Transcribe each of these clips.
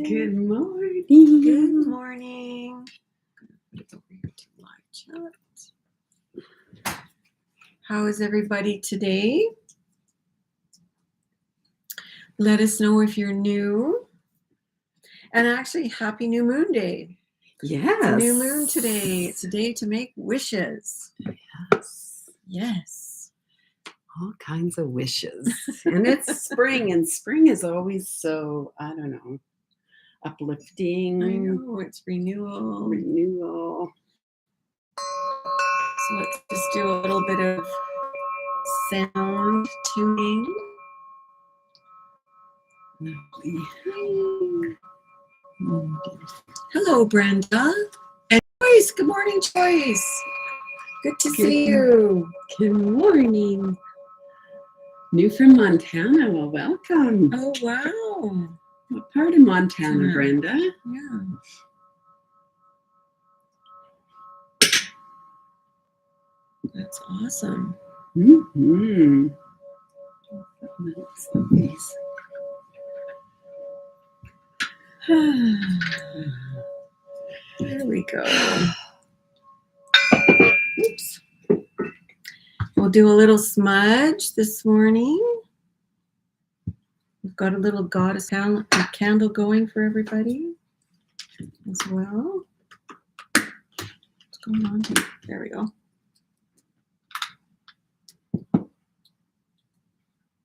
Good morning. Good morning. Put it over here to live chat. How is everybody today? Let us know if you're new. And actually, happy new moon day. Yes. It's a new moon today. It's a day to make wishes. Yes. Yes. All kinds of wishes. And it's spring, and spring is always so, I don't know, uplifting. I know, it's renewal. Renewal. So let's just do a little bit of sound tuning. Hello, Brenda. And Joyce. Good morning, Joyce. Good to see you. Good morning. New from Montana. Well, welcome. Oh, wow. What part of Montana, Brenda? Yeah. That's awesome. Mm-hmm. There we go. Oops. We'll do a little smudge this morning. We've got a little goddess candle going for everybody as well. What's going on here? There we go.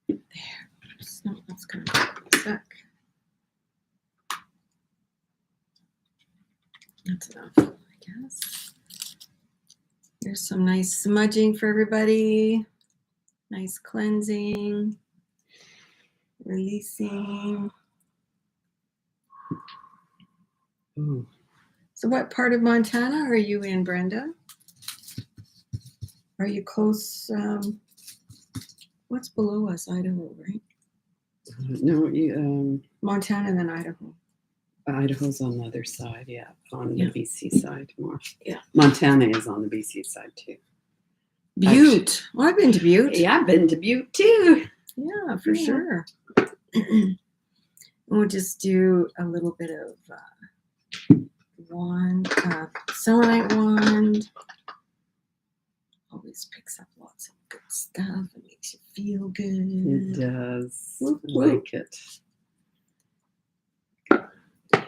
There. No, that's going to take a sec. That's enough, I guess. Here's some nice smudging for everybody. Nice cleansing. Releasing. Ooh. So what part of Montana are you in, Brenda? Are you close? What's below us? Idaho, right? No, Montana and then Idaho. Idaho's on the other side, yeah. On the BC side more. Yeah. Montana is on the BC side too. Butte. Well, I've been to Butte. Yeah, I've been to Butte too. Yeah, for sure. We'll just do a little bit of wand, selenite wand. Always picks up lots of good stuff. It makes you feel good. It does. Whoop, I whoop. like it.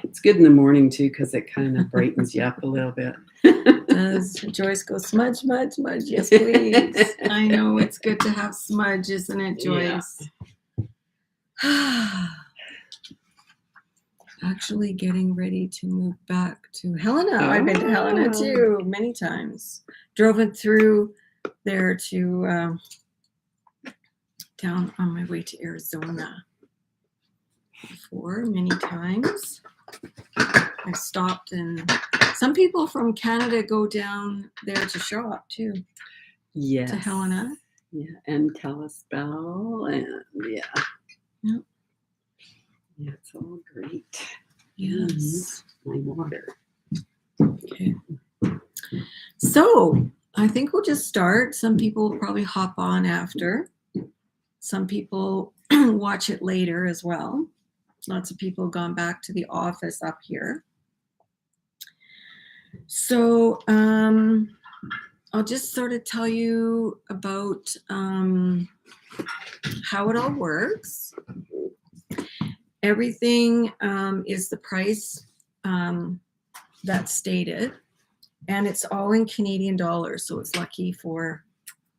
It's good in the morning too because it kind of brightens you up a little bit. Does Joyce go smudge, smudge, smudge? Yes, please. I know it's good to have smudge, isn't it, Joyce? Yeah. Actually getting ready to move back to Helena. Oh. I've been to Helena too many times. Drove it through there to down on my way to Arizona before many times. I stopped, and some people from Canada go down there to shop too. Yes. To Helena. Yeah, and Kalispell, and yeah. Yep. Yeah, it's all great. Yes. My water. Okay. So I think we'll just start. Some people will probably hop on after. Some people watch it later as well. Lots of people have gone back to the office up here. So I'll just sort of tell you about how it all works. Everything is the price that's stated, and it's all in Canadian dollars, so it's lucky for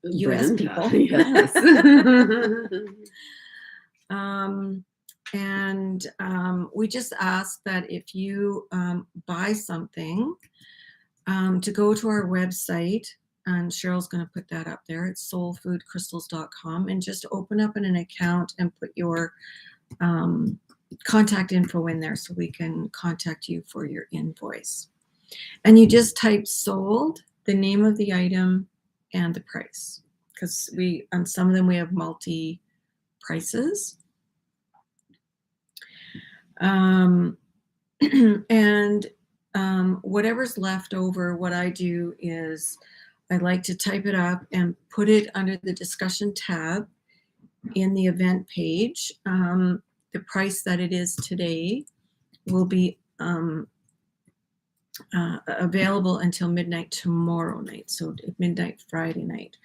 US people. Yes. And we just ask that if you buy something, to go to our website, and Cheryl's going to put that up there. It's soulfoodcrystals.com, and just open up an account and put your contact info in there so we can contact you for your invoice. And you just type sold, the name of the item, and the price, because on some of them we have multi prices. And whatever's left over, what I do is I like to type it up and put it under the discussion tab in the event page, the price that it is today, will be available until midnight tomorrow night, so midnight Friday night.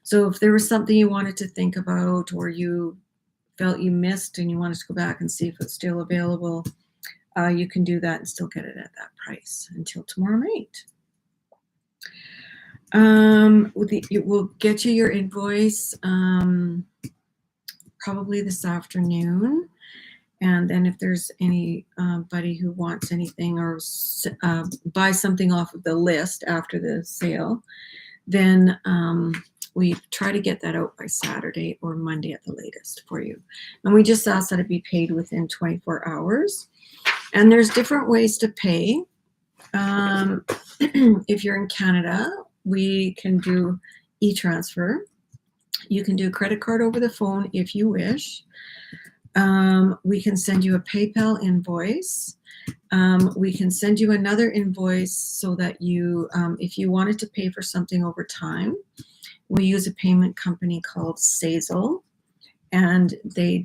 So if there was something you wanted to think about, or you felt you missed and you wanted to go back and see if it's still available, you can do that and still get it at that price until tomorrow night. We'll get you your invoice probably this afternoon. And then if there's anybody who wants anything or buy something off of the list after the sale, then we try to get that out by Saturday or Monday at the latest for you. And we just ask that it be paid within 24 hours. And there's different ways to pay. If you're in Canada, we can do e-transfer. You can do a credit card over the phone if you wish. We can send you a PayPal invoice. We can send you another invoice so that you, if you wanted to pay for something over time, we use a payment company called Sazel, and they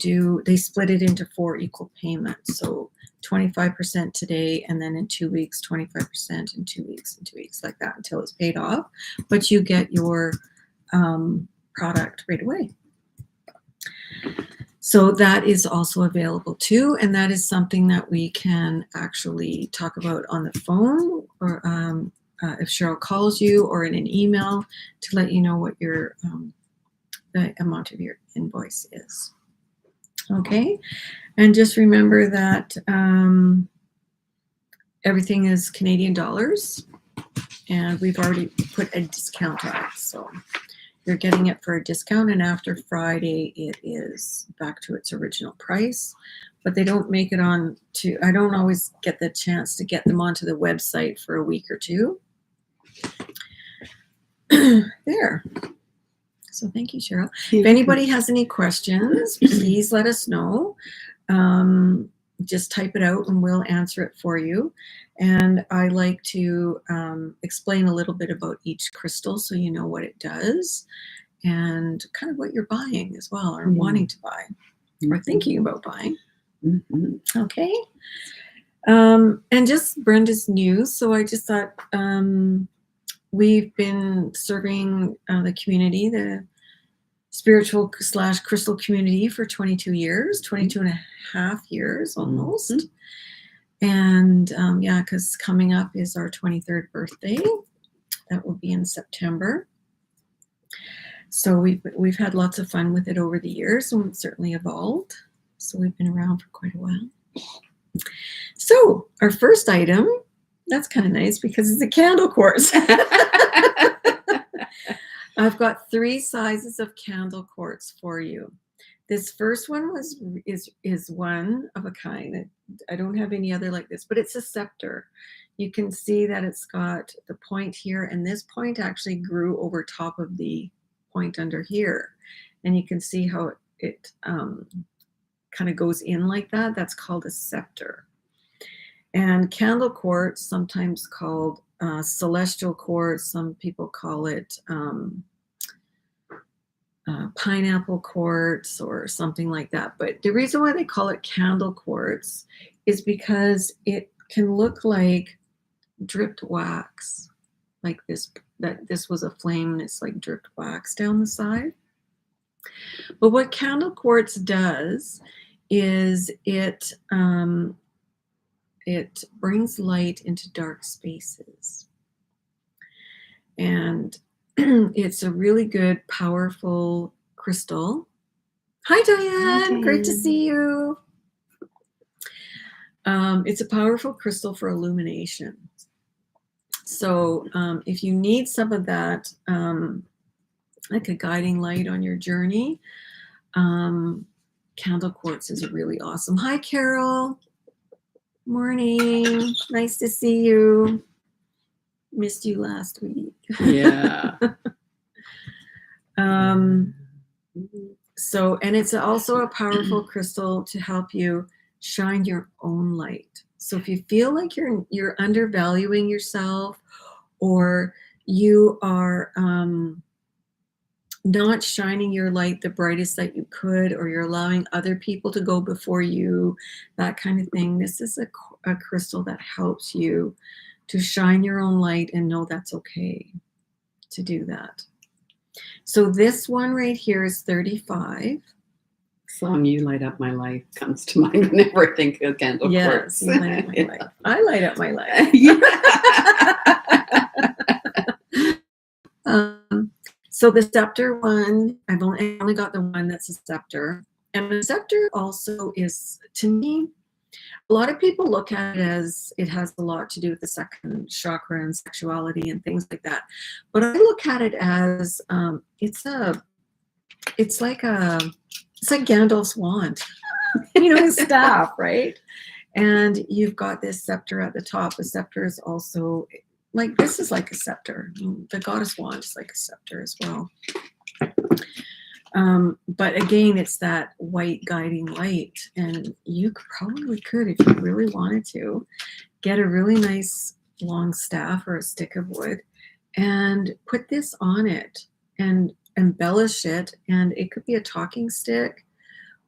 split it into 4 equal payments. So 25% today, and then in 2 weeks, 25% in 2 weeks, and 2 weeks, like that until it's paid off. But you get your product right away. So that is also available too, and that is something that we can actually talk about on the phone, or if Cheryl calls you, or in an email to let you know what your the amount of your invoice is. Okay, and just remember that everything is Canadian dollars, and we've already put a discount on it, so you're getting it for a discount, and after Friday it is back to its original price. But they don't make it on to, I don't always get the chance to get them onto the website for a week or two. There. So thank you, Cheryl. If anybody has any questions, please let us know. Just type it out and we'll answer it for you. And I like to explain a little bit about each crystal so you know what it does and kind of what you're buying as well, or wanting to buy, or thinking about buying. Okay. And just Brenda's news. So I just thought we've been serving the community, the spiritual / crystal community, for 22 years, 22 and a half years almost. And yeah, because coming up is our 23rd birthday. That will be in September. So we've had lots of fun with it over the years, and it's certainly evolved. So we've been around for quite a while. So our first item, that's kind of nice because it's a candle quartz. I've got 3 sizes of candle quartz for you. This first one is one of a kind. I don't have any other like this, but it's a scepter. You can see that it's got the point here, and this point actually grew over top of the point under here. And you can see how it kind of goes in like that. That's called a scepter. And candle quartz, sometimes called celestial quartz, some people call it pineapple quartz or something like that. But the reason why they call it candle quartz is because it can look like dripped wax, like this, that this was a flame and it's like dripped wax down the side. But what candle quartz does is it brings light into dark spaces. And it's a really good, powerful crystal. Hi, Diane. Great to see you. It's a powerful crystal for illumination. So if you need some of that, like a guiding light on your journey, candle quartz is really awesome. Hi, Carol. Morning. Nice to see you. Missed you last week. Yeah. So, and it's also a powerful crystal to help you shine your own light. So if you feel like you're undervaluing yourself, or you are not shining your light the brightest that you could, or you're allowing other people to go before you, that kind of thing. This is a crystal that helps you to shine your own light and know that's okay to do that. So this one right here is 35. Song "You Light Up My Life" comes to mind whenever I think of candle Yes, quartz. you light up my Yeah. life. I light up my life. So the scepter one, I only got the one that's a scepter. And the scepter also is, to me, a lot of people look at it as it has a lot to do with the second chakra and sexuality and things like that. But I look at it as it's like Gandalf's wand, his staff, right? And you've got this scepter at the top. The scepter is also like, this is like a scepter. The goddess wand is like a scepter as well. But again, it's that white guiding light. And you probably could, if you really wanted to, get a really nice long staff or a stick of wood and put this on it and embellish it. And it could be a talking stick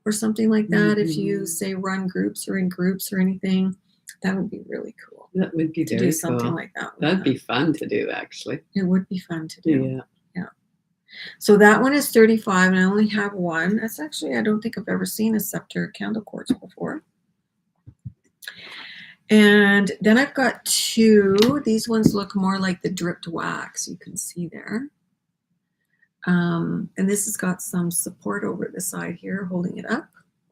or something like that. If you say run groups or in groups or anything, that would be really cool. That would be to very do something cool. like that. That'd be fun to do, actually. It would be fun to do. Yeah. So that one is 35, and I only have one. That's actually, I don't think I've ever seen a scepter candle quartz before. And then I've got two. These ones look more like the dripped wax, you can see there. And this has got some support over the side here, holding it up.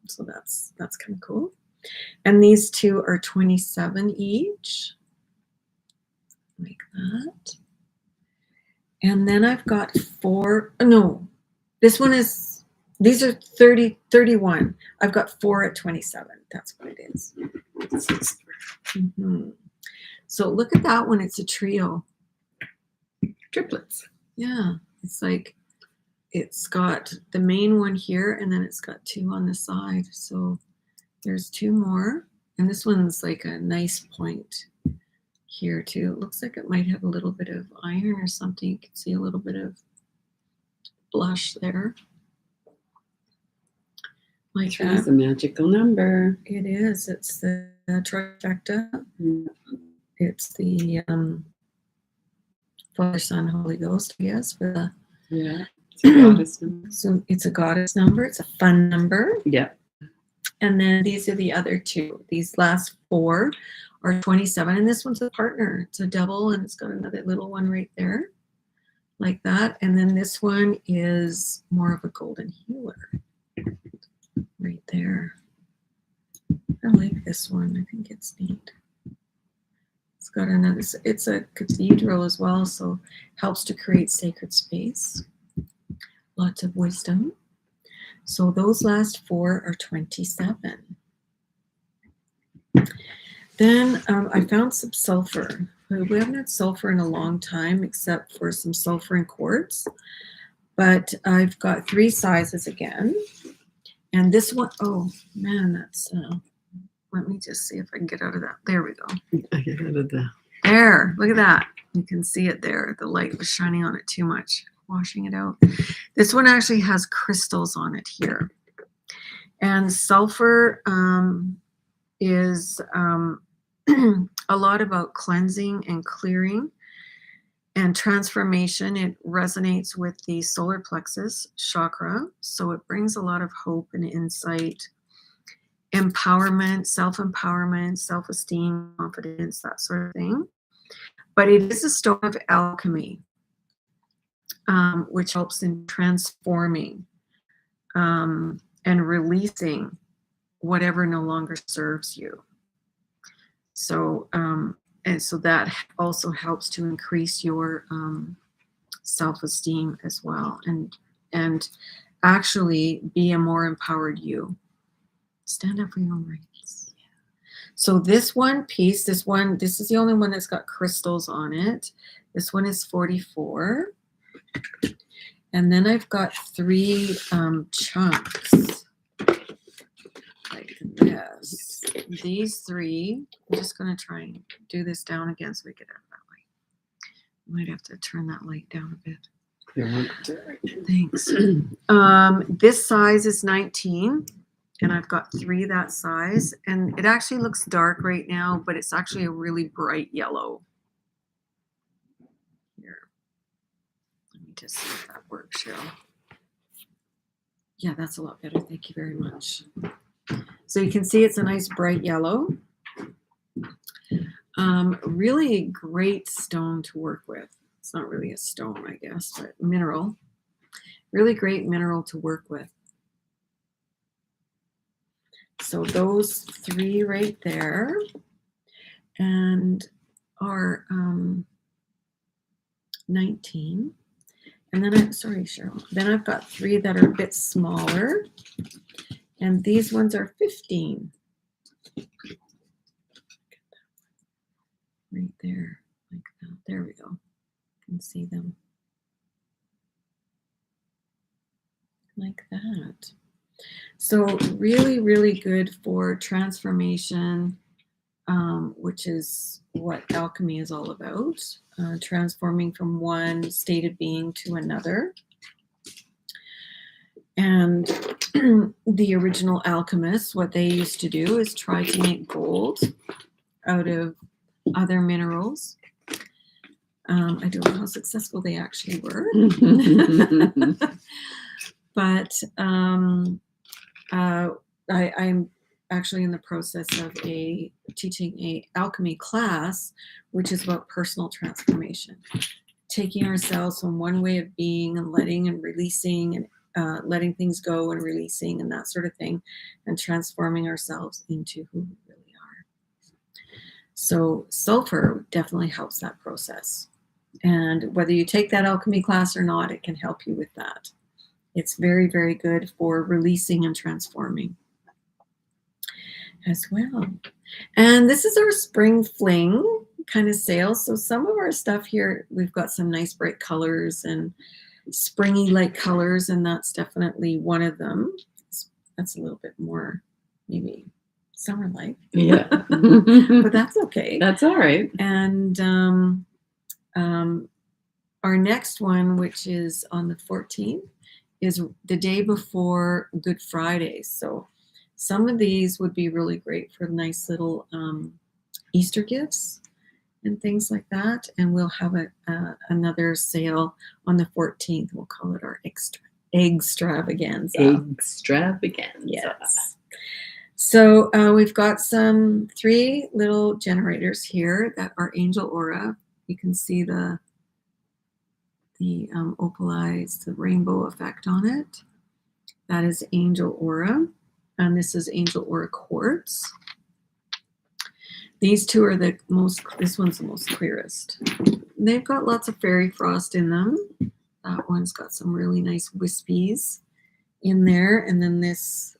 So that's kind of cool. And these two are 27 each, like that. And then I've got four. No, this one is, these are 31. I've got 4 at 27. That's what it is. So look at that one. It's a trio. Triplets. Yeah. It's like, it's got the main one here, and then it's got 2 on the side. So there's 2 more. And this one's like a nice point here too. It looks like it might have a little bit of iron or something. You can see a little bit of blush there. Like 3 is a magical number. It is. It's the trifecta. It's the Father, Son, Holy Ghost, I guess. For the, yeah, it's a goddess number. So it's a goddess number. It's a fun number. Yep. And then these are the other 2. These last 4 are 27. And this one's a partner. It's a double, and it's got another little one right there, like that. And then this one is more of a golden healer right there. I like this one. I think it's neat. It's got another, it's a cathedral as well, so helps to create sacred space. Lots of wisdom. So those last 4 are 27. Then I found some sulfur. We haven't had sulfur in a long time, except for some sulfur and quartz. But I've got 3 sizes again. And this one, oh man, that's, let me just see if I can get out of that. There we go. I get out of the. There, look at that. You can see it there. The light was shining on it too much, washing it out. This one actually has crystals on it here. And sulfur is a lot about cleansing and clearing and transformation. It resonates with the solar plexus chakra, so it brings a lot of hope and insight, empowerment, self-empowerment, self-esteem, confidence, that sort of thing. But it is a stone of alchemy, which helps in transforming and releasing whatever no longer serves you. So, and so that also helps to increase your self-esteem as well, and actually be a more empowered you. Stand up for your own rights. So this one piece, this is the only one that's got crystals on it. This one is 44. And then I've got 3 chunks like this. These 3, I'm just going to try and do this down again so we get out of that light. Might have to turn that light down a bit. Thanks. This size is 19, and I've got 3 that size, and it actually looks dark right now, but it's actually a really bright yellow. Here, let me just see if that works, Cheryl. Yeah, that's a lot better. Thank you very much. So you can see it's a nice bright yellow. Really great stone to work with. It's not really a stone, I guess, but mineral. Really great mineral to work with. So those 3 right there, and are 19. And then sorry, Cheryl. Then I've got 3 that are a bit smaller, and these ones are 15. Right there, like that. There we go. You can see them like that. So really, really good for transformation, which is what alchemy is all about, transforming from one state of being to another. And the original alchemists, what they used to do is try to make gold out of other minerals. I don't know how successful they actually were. But I'm actually in the process of teaching a alchemy class, which is about personal transformation, taking ourselves from one way of being and letting and releasing and letting things go and releasing and that sort of thing, and transforming ourselves into who we really are. So sulfur definitely helps that process. And whether you take that alchemy class or not, it can help you with that. It's very, very good for releasing and transforming as well. And this is our spring fling kind of sale. So some of our stuff here, we've got some nice bright colors and springy light colors, and that's definitely one of them. That's a little bit more maybe summer-like. Yeah. But that's okay. That's all right. And our next one, which is on the 14th, is the day before Good Friday. So some of these would be really great for nice little Easter gifts and things like that. And we'll have another sale on the 14th. We'll call it our extravaganza. Extravaganza. Yes. So we've got 3 little generators here that are Angel Aura. You can see the opalized, the rainbow effect on it. That is Angel Aura. And this is Angel Aura Quartz. These 2 are the most, this one's the most clearest. They've got lots of fairy frost in them. That one's got some really nice wispies in there. And then this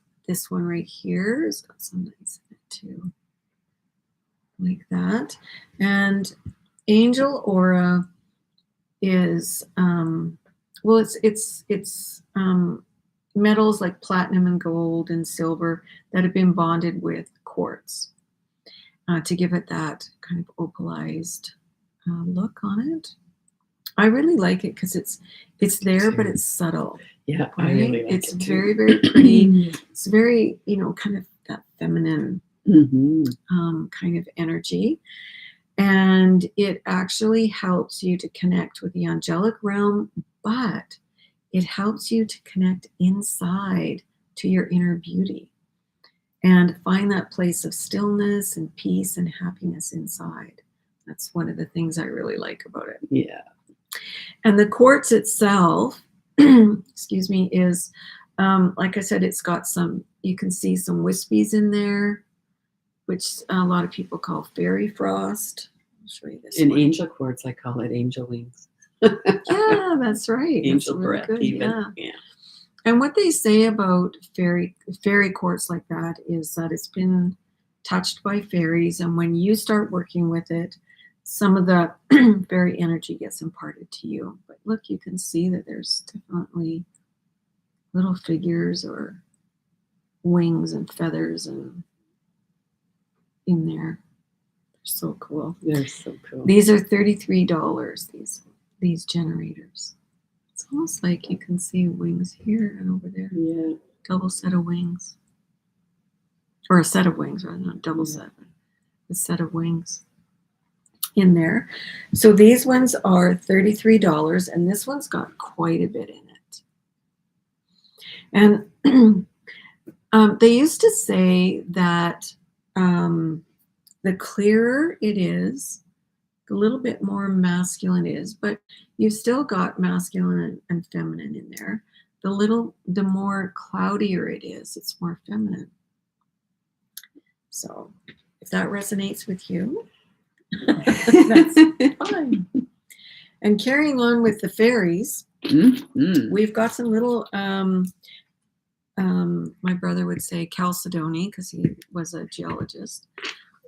one right here has got some nice in it too. Like that. And Angel Aura is, well, it's metals like platinum and gold and silver that have been bonded with quartz to give it that kind of opalized look on it. I really like it because it's there, but it's subtle. Yeah, right? I really like it's it too. very, very pretty. It's very, kind of that feminine kind of energy. And it actually helps you to connect with the angelic realm, but it helps you to connect inside to your inner beauty and find that place of stillness and peace and happiness inside. That's one of the things I really like about it. Yeah. And the quartz itself, excuse me, is, like I said, it's got you can see some wispies in there, which a lot of people call fairy frost. I'll show you this In one. angel quartz, I call it angel wings. Yeah, that's right. Angel that's really breath, good. even. Yeah. And what they say about fairy quartz like that is that it's been touched by fairies, and when you start working with it, some of the fairy energy gets imparted to you. But look, you can see that there's definitely little figures or wings and feathers and in there. They're so cool. They're so cool. These are $33. These generators. It's almost like you can see wings here and over there. Yeah. Double set of wings. Or a set of wings, rather not double Yeah. set, but a set of wings in there. So these ones are $33, and this one's got quite a bit in it. And they used to say that the clearer it is, a little bit more masculine it is, but you've still got masculine and feminine in there. The more cloudier it is, it's more feminine. So if that resonates with you, that's fine. And carrying on with the fairies, we've got some little, my brother would say Chalcedony because he was a geologist,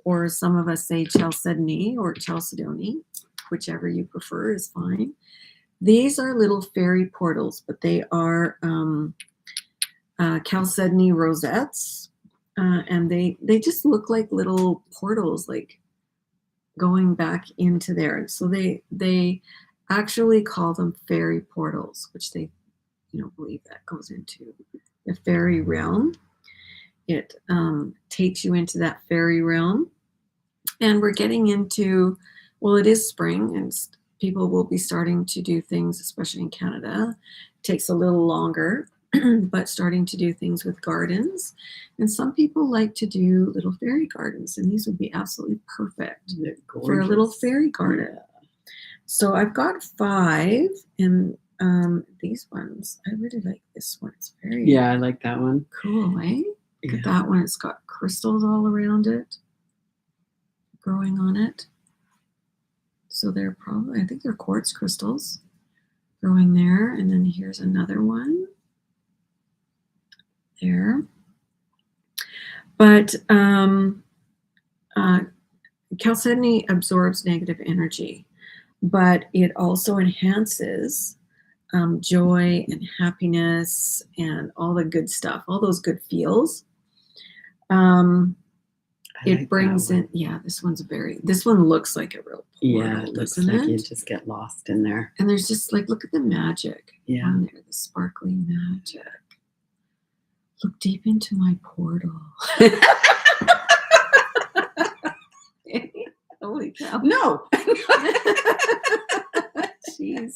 or some of us say Chalcedony or Chalcedony, whichever you prefer is fine. These are little fairy portals, but they are Chalcedony rosettes, and they just look like little portals, like going back into there. So they actually call them fairy portals, which they believe that goes into the fairy realm. It takes you into that fairy realm, and we're getting into, well, it is spring, and people will be starting to do things, especially in Canada. It takes a little longer, but starting to do things with gardens. And some people like to do little fairy gardens, and these would be absolutely perfect for a little fairy garden. Yeah. So I've got 5, and these ones, I really like this one. It's very I like that one. Cool, eh? Look at that one. It's got crystals all around it, growing on it. So they're probably, I think they're quartz crystals growing there. And then here's another one there. But Chalcedony absorbs negative energy, but it also enhances joy and happiness and all the good stuff, all those good feels. It brings in, this one looks like a real portal, it looks like you just get lost in there. And there's just like, look at the magic on there, the sparkly magic. Look deep into my portal. Holy cow. No. Jeez.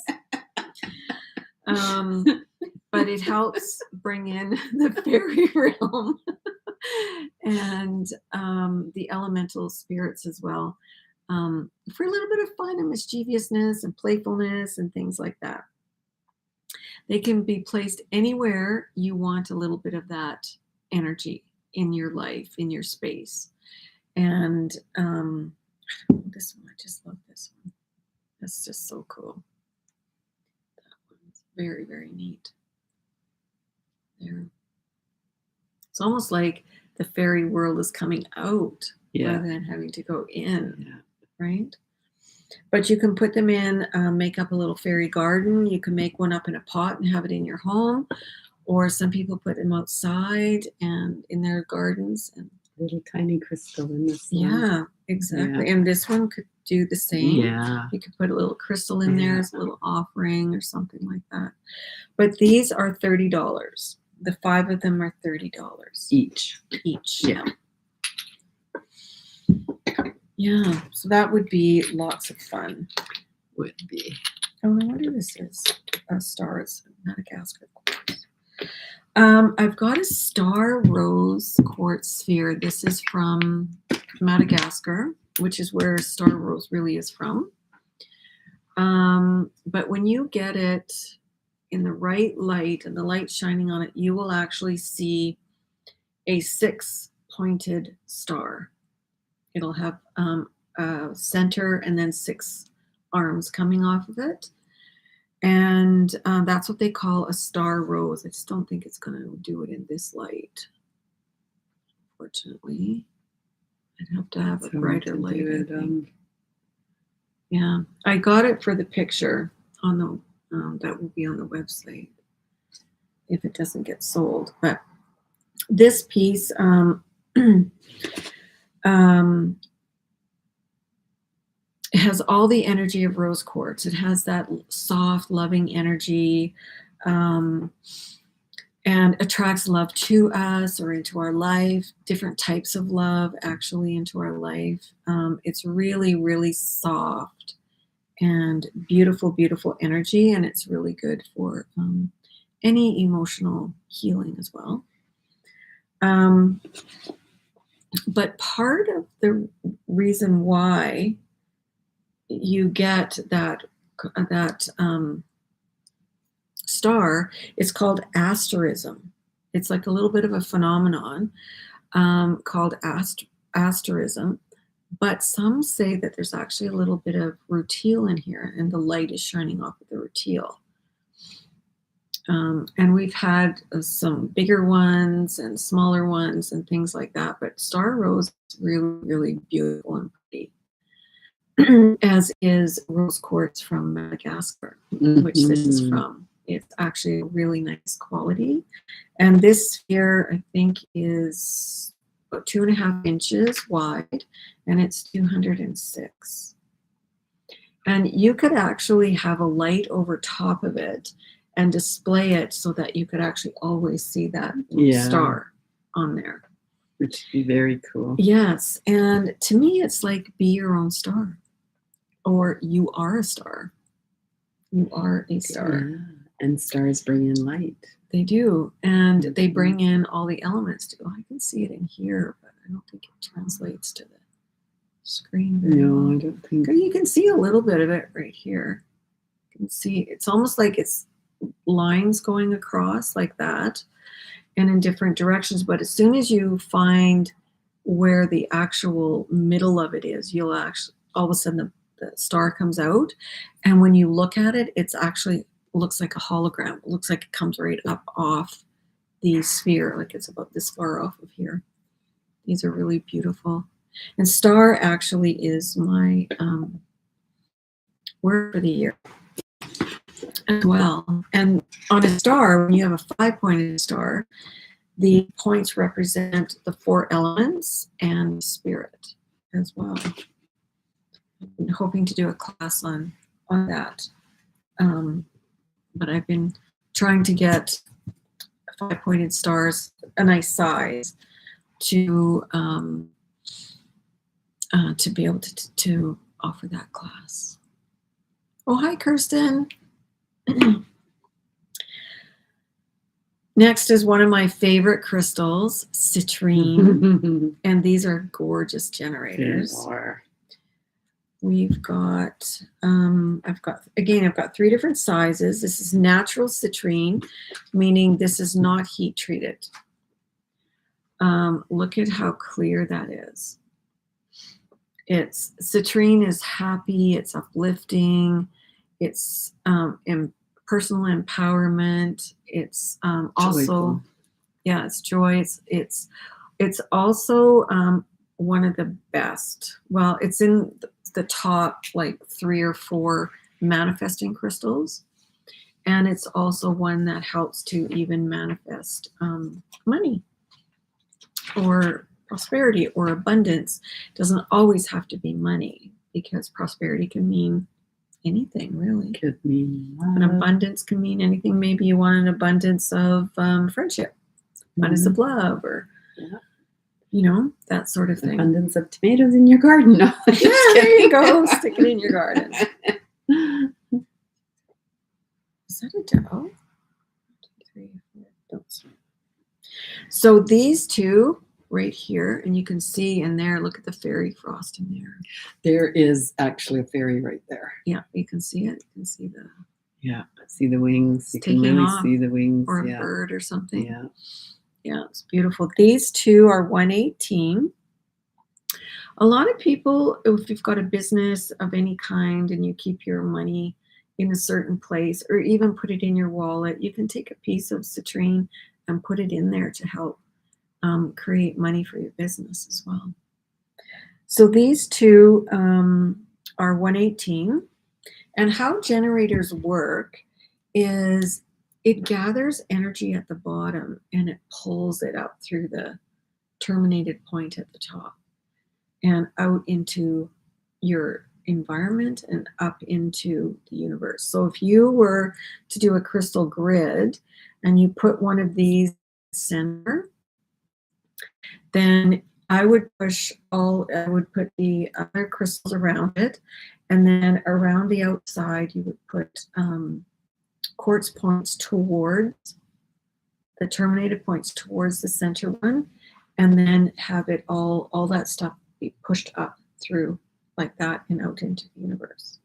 But it helps bring in the fairy realm and the elemental spirits as well, for a little bit of fun and mischievousness and playfulness and things like that. They can be placed anywhere you want a little bit of that energy in your life, in your space. And this one, I just love this one. That's just so cool. That one's very, very neat. There. It's almost like the fairy world is coming out rather than having to go in, right? But you can put them in, make up a little fairy garden. You can make one up in a pot and have it in your home. Or some people put them outside and in their gardens. And little tiny crystal in this one. Yeah, exactly. And this one could do the same. Yeah. You could put a little crystal in there as a little offering or something like that. But these are $30. The 5 of them are $30 each. Yeah. Yeah. So that would be lots of fun. Would be. Oh, I wonder this is a star. It's Madagascar quartz. I've got a star rose quartz sphere. This is from Madagascar, which is where star rose really is from. But when you get it in the right light and the light shining on it, you will actually see a 6-pointed star. It'll have a center and then 6 arms coming off of it. And that's what they call a star rose. I just don't think it's going to do it in this light. Unfortunately, I'd have to have a brighter light. I think. Yeah, I got it for the picture on the that will be on the website if it doesn't get sold. But this piece, I It has all the energy of rose quartz. It has that soft, loving energy, and attracts love to us or into our life, different types of love actually into our life. It's really, really soft and beautiful, beautiful energy, and it's really good for any emotional healing as well. But part of the reason why you get that star is called asterism. It's like a little bit of a phenomenon called asterism. But some say that there's actually a little bit of rutile in here, and the light is shining off of the rutile. And we've had some bigger ones and smaller ones and things like that. But star rose is really, really beautiful and pretty, as is rose quartz from Madagascar, which this is from. It's actually a really nice quality. And this sphere, I think, is about 2.5 inches wide, and it's 206. And you could actually have a light over top of it and display it so that you could actually always see that star on there. Which would be very cool. Yes. And to me, it's like be your own star, or you are a star. You are a star. Yeah. And stars bring in light. They do. And they bring in all the elements too. I can see it in here, but I don't think it translates to the screen very well. I don't think. You can see a little bit of it right here. You can see it's almost like it's lines going across like that and in different directions. But as soon as you find where the actual middle of it is, you'll actually all of a sudden the star comes out. And when you look at it, it's actually looks like a hologram. It looks like it comes right up off the sphere, like it's about this far off of here. These are really beautiful. And star actually is my word for the year as well. And on a star, when you have a 5-pointed star, the points represent the 4 elements and spirit as well. I'm hoping to do a class on that. But I've been trying to get 5-pointed stars, a nice size, to be able to offer that class. Oh, hi, Kirsten. Next is one of my favorite crystals, citrine, and these are gorgeous generators. They are. We've got, I've got 3 different sizes. This is natural citrine, meaning this is not heat treated. Look at how clear that is. Citrine is happy, it's uplifting, it's personal empowerment. It's also, joyful. Yeah, it's joy. It's also one of the best. Well, it's in the top like 3 or 4 manifesting crystals, and it's also one that helps to even manifest money or prosperity or abundance. It doesn't always have to be money, because prosperity can mean anything, really. Could mean love. An abundance can mean anything. Maybe you want an abundance of friendship, abundance of love, or that sort of thing. Abundance of tomatoes in your garden. No, yeah, there you go. Stick it in your garden. Is that a doe? 1, 2, 3, 4. So these two right here, and you can see in there, look at the fairy frost in there. There is actually a fairy right there. Yeah, you can see it. You can see see the wings. You can really see the wings. Or a bird or something. Yeah. Yeah, it's beautiful. These two are 118. A lot of people, if you've got a business of any kind and you keep your money in a certain place, or even put it in your wallet, you can take a piece of citrine and put it in there to help create money for your business as well. So these two are 118. And how generators work is it gathers energy at the bottom and it pulls it up through the terminated point at the top and out into your environment and up into the universe. So if you were to do a crystal grid and you put one of these center, then I would put the other crystals around it, and then around the outside you would put quartz points towards the terminated points towards the center one, and then have it all that stuff be pushed up through like that and out into the universe.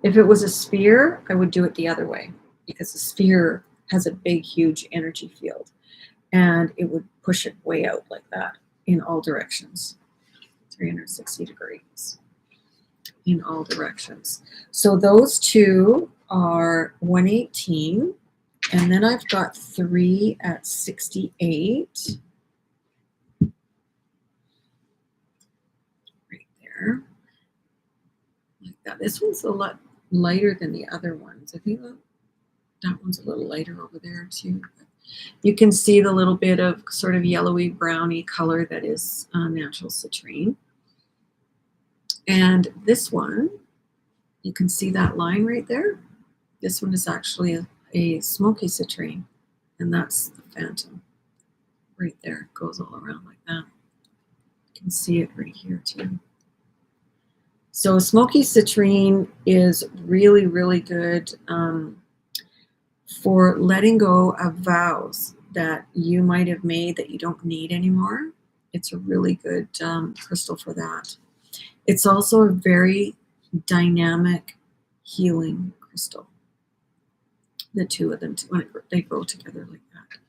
If it was a sphere, I would do it the other way, because a sphere has a big, huge energy field, and it would push it way out like that in all directions, 360 degrees in all directions. So those two are 118, and then I've got 3 at 68 right there, like that. This one's a lot lighter than the other ones. I think that one's a little lighter over there too. You can see the little bit of sort of yellowy browny color that is natural citrine. And this one, you can see that line right there. This one is actually a smoky citrine, and that's the phantom right there. It goes all around like that. You can see it right here too. So smoky citrine is really, really good for letting go of vows that you might have made that you don't need anymore. It's a really good crystal for that. It's also a very dynamic healing crystal. The two of them, when they grow together like that.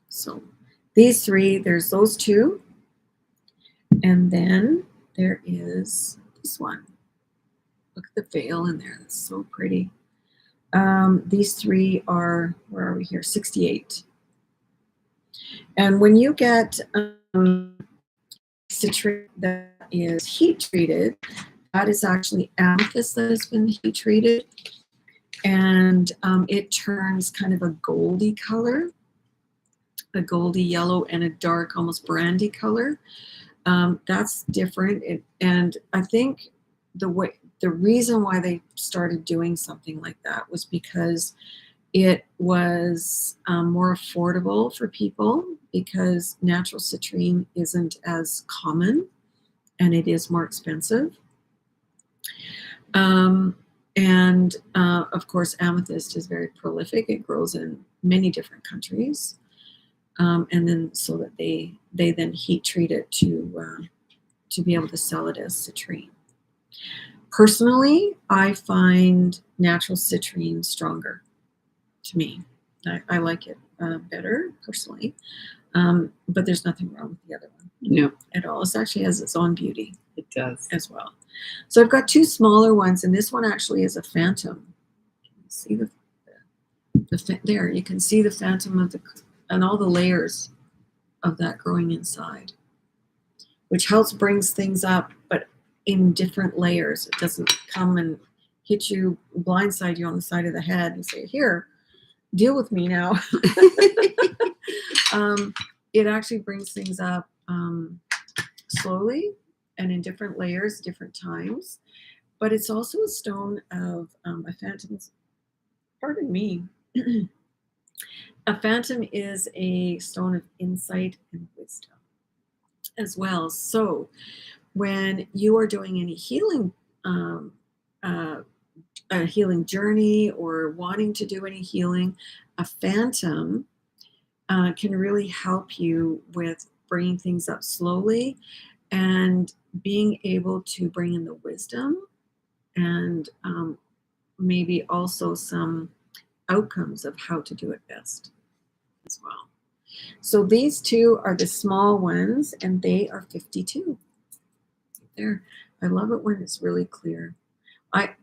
So these three, there's those two. And then there is this one. Look at the veil in there. That's so pretty. These three are, where are we here? 68. And when you get citrine that is heat treated, that is actually amethyst that has been heat treated, and it turns kind of a goldy color, a goldy yellow and a dark, almost brandy color. That's different, and I think the reason why they started doing something like that was because it was more affordable for people, because natural citrine isn't as common and it is more expensive. And of course, amethyst is very prolific. It grows in many different countries. And then so that they then heat treat it to be able to sell it as citrine. Personally, I find natural citrine stronger to me. I like it better personally, but there's nothing wrong with the other one. No, at all. It actually has its own beauty. it does as well. So I've got two smaller ones, and this one actually is a phantom. See there, you can see the phantom of and all the layers of that growing inside, which helps brings things up, but in different layers. It doesn't come and hit you, blindside you on the side of the head and say, here, deal with me now. It actually brings things up slowly and in different layers, different times. But it's also a stone of a phantom's, pardon me. A phantom is a stone of insight and wisdom as well. So when you are doing any healing, a healing journey, or wanting to do any healing, a phantom can really help you with bringing things up slowly and being able to bring in the wisdom and maybe also some outcomes of how to do it best as well. So these two are the small ones, and they are 52. There, I love it when it's really clear.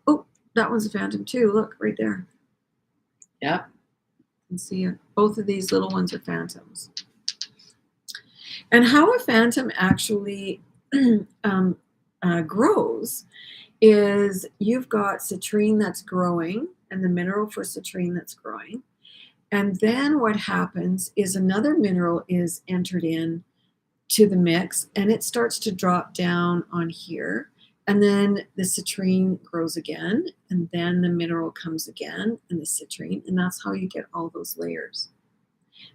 Oh, that one's a phantom too. Look right there. Yeah, you can see it. Both of these little ones are phantoms. And how a phantom actually grows is you've got citrine that's growing, and the mineral for citrine that's growing. And then what happens is another mineral is entered in to the mix, and it starts to drop down on here. And then the citrine grows again, and then the mineral comes again, and the citrine, and that's how you get all those layers.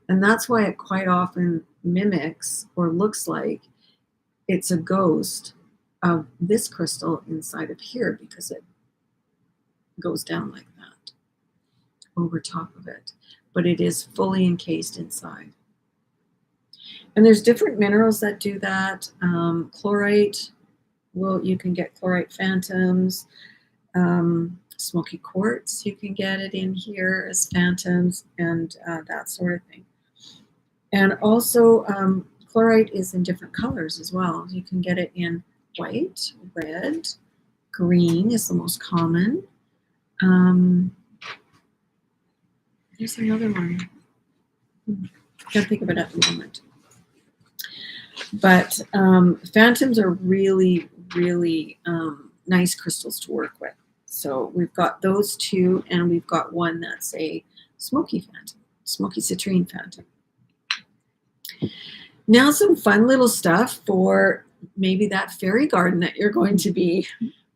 And that's why it quite often mimics or looks like it's a ghost of this crystal inside of here, because it goes down like that over top of it. But it is fully encased inside. And there's different minerals that do that. Chlorite, well, you can get chlorite phantoms. Smoky quartz, you can get it in here as phantoms, and that sort of thing. And also, chlorite is in different colors as well. You can get it in white, red, green is the most common. There's another one. Can't think of it at the moment. But phantoms are really, really nice crystals to work with. So we've got those two, and we've got one that's a smoky phantom, smoky citrine phantom. Now some fun little stuff for maybe that fairy garden that you're going to be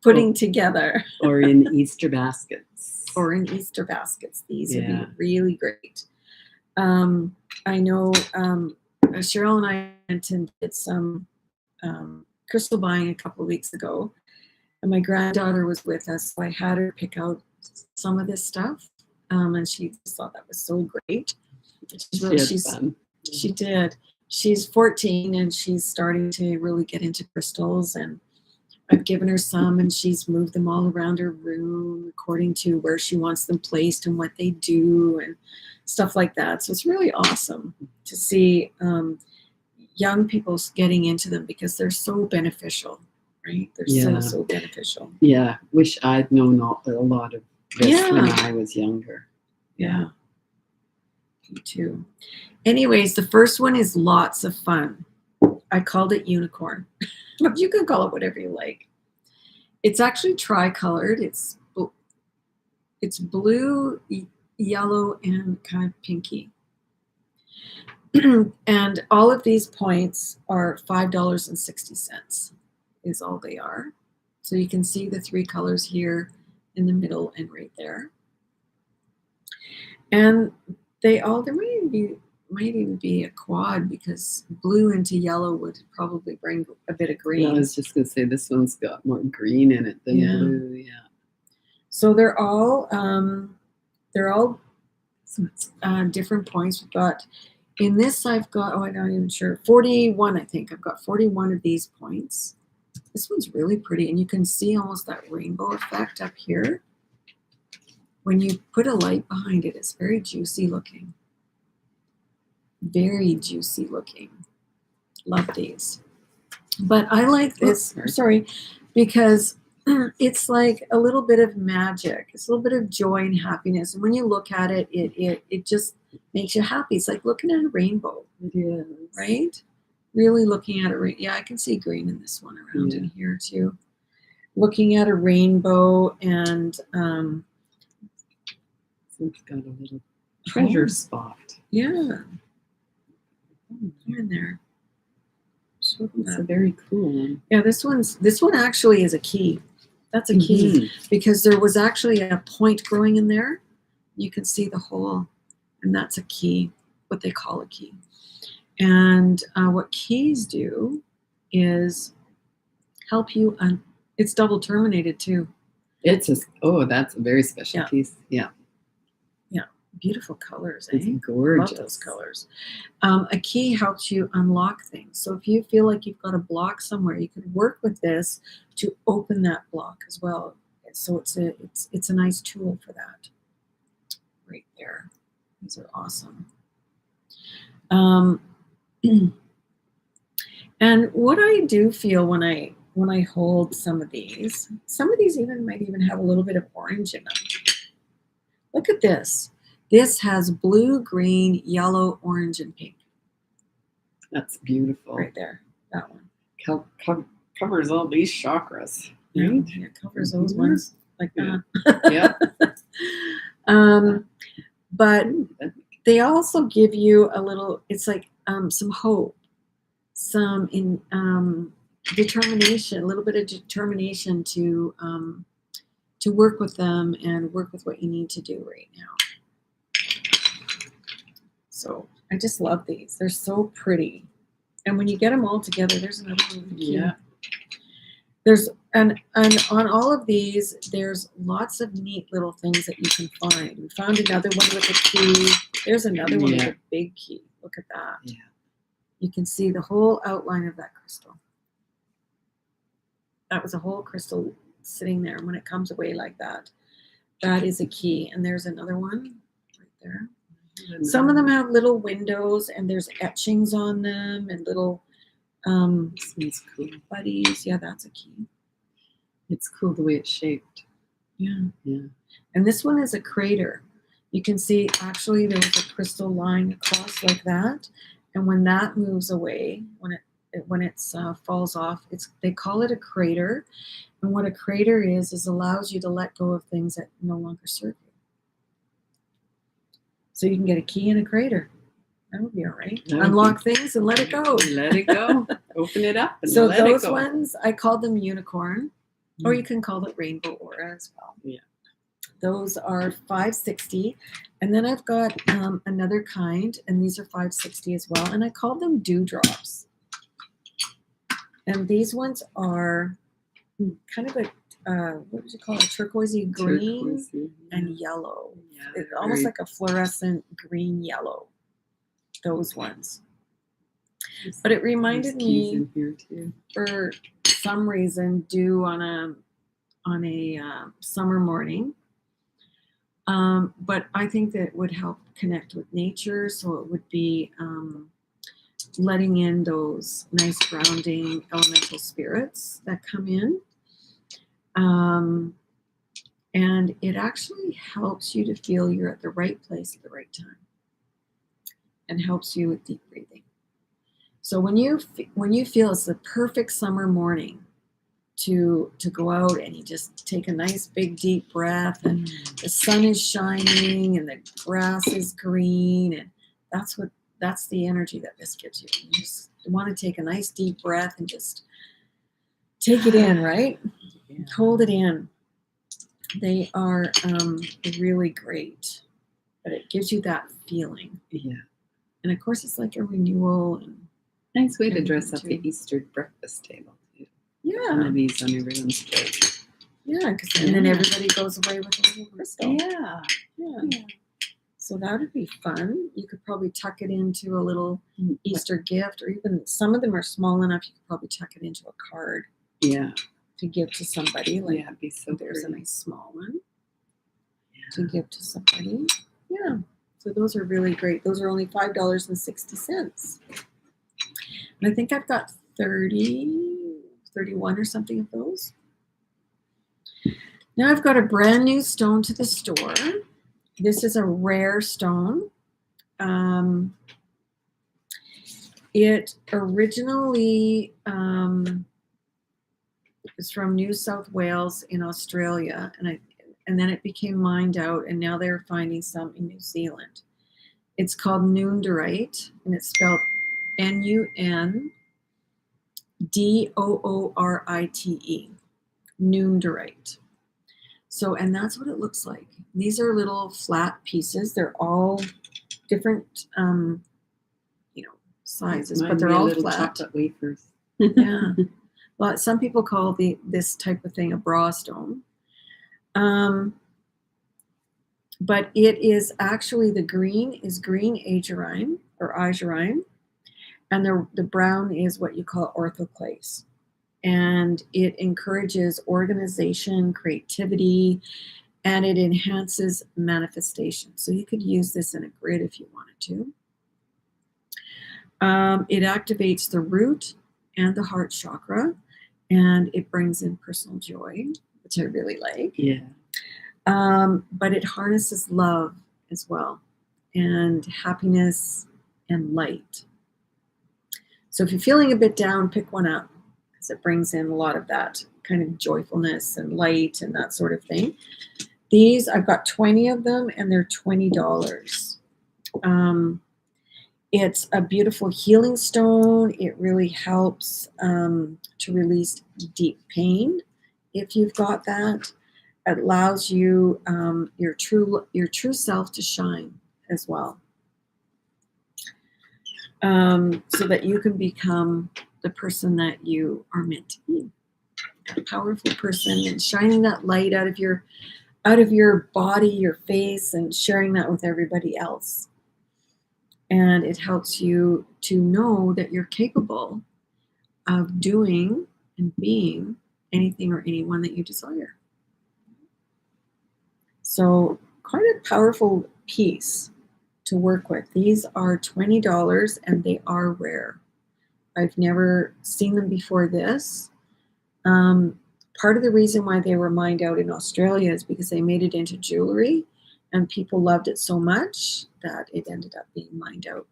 putting together. Or in Easter baskets. Or in Easter baskets. These would be really great. I know Cheryl and I went and did some crystal buying a couple of weeks ago, and my granddaughter was with us, so I had her pick out some of this stuff, and she just thought that was so great. She did. She's 14, and she's starting to really get into crystals, and I've given her some, and she's moved them all around her room according to where she wants them placed and what they do and stuff like that. So it's really awesome to see young people getting into them, because they're so beneficial, right? They're so beneficial. Yeah, wish I'd known a lot of this when I was younger. Yeah, me too. Anyways, the first one is lots of fun. I called it unicorn. You can call it whatever you like. It's actually tricolored. It's blue, yellow, and kind of pinky. And all of these points are $5.60 is all they are. So you can see the three colors here in the middle and right there. And there might even be a quad, because blue into yellow would probably bring a bit of green. Yeah, I was just going to say this one's got more green in it than blue. Yeah. So they're all different points. We've got in this. I've got I'm not even sure 41. I think I've got 41 of these points. This one's really pretty, and you can see almost that rainbow effect up here. When you put a light behind it, it's very juicy looking. Very juicy looking. Love these. But I like this, because it's like a little bit of magic. It's a little bit of joy and happiness. And when you look at it, it just makes you happy. It's like looking at a rainbow. It is. Right? Really looking at it. Yeah, I can see green in this one around in here too. Looking at a rainbow, and it's got a little treasure spot. Yeah. In there. It's a very cool one. Yeah, this one actually is a key. That's a key, because there was actually a point growing in there. You can see the hole, and that's a key, what they call a key. And what keys do is help you. It's double terminated too. That's a very special piece. Yeah. Beautiful colors. It's gorgeous. Love those colors. A key helps you unlock things. So if you feel like you've got a block somewhere, you could work with this to open that block as well. So it's a nice tool for that. Right there. These are awesome. And what I do feel when I hold some of these might even have a little bit of orange in them. Look at this. This has blue, green, yellow, orange, and pink. That's beautiful. Right there, that one. Covers all these chakras. Right? Yeah, it covers those ones like that. Yeah. But they also give you a little, it's like some hope. some determination, a little bit of determination to work with them and work with what you need to do right now. So I just love these. They're so pretty. And when you get them all together, there's another one with the key. Yeah. There's and on all of these, there's lots of neat little things that you can find. We found another one with a key. There's another one with a big key. Look at that. Yeah. You can see the whole outline of that crystal. That was a whole crystal sitting there. And when it comes away like that, that is a key. And there's another one right there. Some of them have little windows and there's etchings on them and little This one's cool. buddies. Yeah, that's a key. It's cool the way it's shaped. Yeah. Yeah. And this one is a crater. You can see actually there was a crystal line across like that. And when that moves away, when it falls off, they call it a crater. And what a crater is allows you to let go of things that no longer serve you. So you can get a key in a crater. That would be all right. Unlock things and let it go. Let it go. Open it up and so let those it go. ones, I called them unicorn, or you can call it rainbow aura as well. Yeah. Those are $5.60. And then I've got another kind, and these are $5.60 as well. And I call them dewdrops. And these ones are kind of a, what would you call it? Turquoisey green and yellow. Yeah, It's almost like a fluorescent green yellow. Those ones. But it reminded me in here too. for some reason dew on a summer morning. But I think that it would help connect with nature. So it would be letting in those nice grounding elemental spirits that come in. And it actually helps you to feel you're at the right place at the right time and helps you with deep breathing. So when you feel it's the perfect summer morning to go out and you just take a nice big deep breath and the sun is shining and the grass is green and that's the energy that this gives you. You just want to take a nice deep breath and just take it in, right? Yeah. Hold it in. They are really great, but it gives you that feeling. Yeah. And of course, it's like a renewal. And nice way to dress up the Easter breakfast table too. Yeah. One of these on everyone's plate. Yeah, and then everybody goes away with a little crystal. Yeah. Yeah. So that would be fun. You could probably tuck it into a little Easter gift, or even some of them are small enough you could probably tuck it into a card. Yeah. To give to somebody. Like, yeah, it'd be so there's pretty. a nice small one to give to somebody. Yeah. So those are really great. Those are only $5.60. And I think I've got 31 or something of those. Now I've got a brand new stone to the store. This is a rare stone. It originally is from New South Wales in Australia, and then it became mined out, and now they're finding some in New Zealand. It's called Noonderite, and it's spelled Nundoorite. Noonderite. So, and that's what it looks like. These are little flat pieces. They're all different, sizes, but they're all flat. Chocolate wafers. Yeah. Well, some people call this type of thing a bra stone. But it is actually, the green is green azurine or azurine, and the brown is what you call orthoclase. And it encourages organization, creativity, and it enhances manifestation. So you could use this in a grid if you wanted to. It activates the root and the heart chakra, and it brings in personal joy, which I really like. Yeah. But it harnesses love as well, and happiness and light. So if you're feeling a bit down, pick one up, because it brings in a lot of that kind of joyfulness and light and that sort of thing. These, I've got 20 of them, and they're $20. It's a beautiful healing stone. It really helps to release deep pain if you've got that. It allows you your true self to shine as well, so that you can become the person that you are meant to be, a powerful person, and shining that light out of your body, your face, and sharing that with everybody else. And it helps you to know that you're capable of doing and being anything or anyone that you desire. So quite a powerful piece to work with. These are $20 and they are rare. I've never seen them before this. Part of the reason why they were mined out in Australia is because they made it into jewelry and people loved it so much that it ended up being mined out.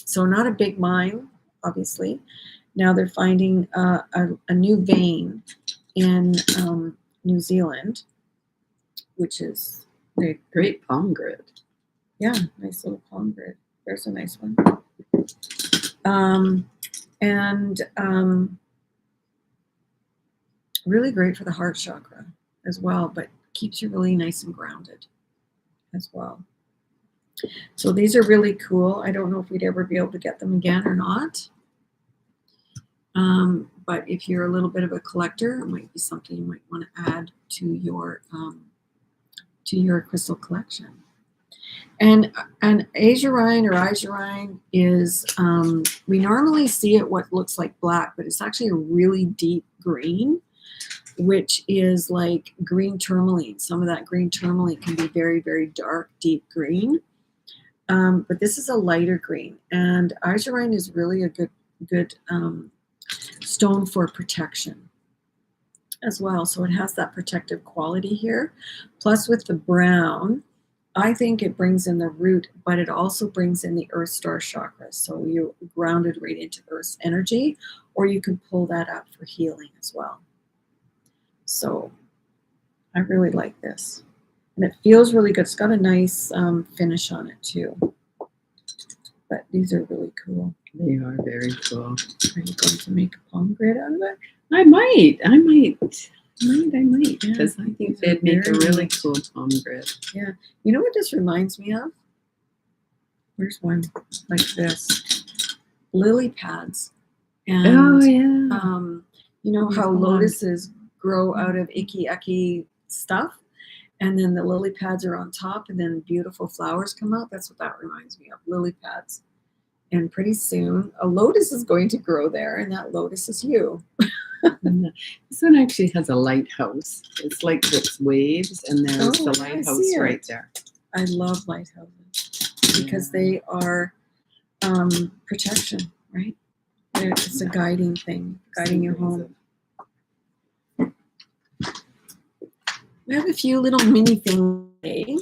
So not a big mine, obviously. Now they're finding a new vein in New Zealand, which is a great palm grid. Yeah, nice little palm grid. There's a nice one. And really great for the heart chakra as well, but keeps you really nice and grounded as well. So these are really cool. I don't know if we'd ever be able to get them again or not. But if you're a little bit of a collector, it might be something you might want to add to your crystal collection. And azurine or azurine is, we normally see it what looks like black, but it's actually a really deep green, which is like green tourmaline. Some of that green tourmaline can be very, very dark, deep green. But this is a lighter green, and azurine is really a good stone for protection as well. So it has that protective quality here. Plus with the brown, I think it brings in the root, but it also brings in the earth star chakra. So you're grounded right into earth's energy, or you can pull that up for healing as well. So I really like this. And it feels really good. It's got a nice finish on it too. But these are really cool. They are very cool. Are you going to make a palm grid out of it? I might. Because I think they'd make a really cool palm grid. Yeah. You know what this reminds me of? Where's one like this? Lily pads. And, oh, yeah. You know how lotuses grow out of icky stuff? And then the lily pads are on top, and then beautiful flowers come out. That's what that reminds me of, lily pads. And pretty soon, a lotus is going to grow there, and that lotus is you. This one actually has a lighthouse. It's like this waves, and there's the lighthouse right there. I love lighthouses because they are protection, right? It's a guiding thing, guiding your home. We have a few little mini things today.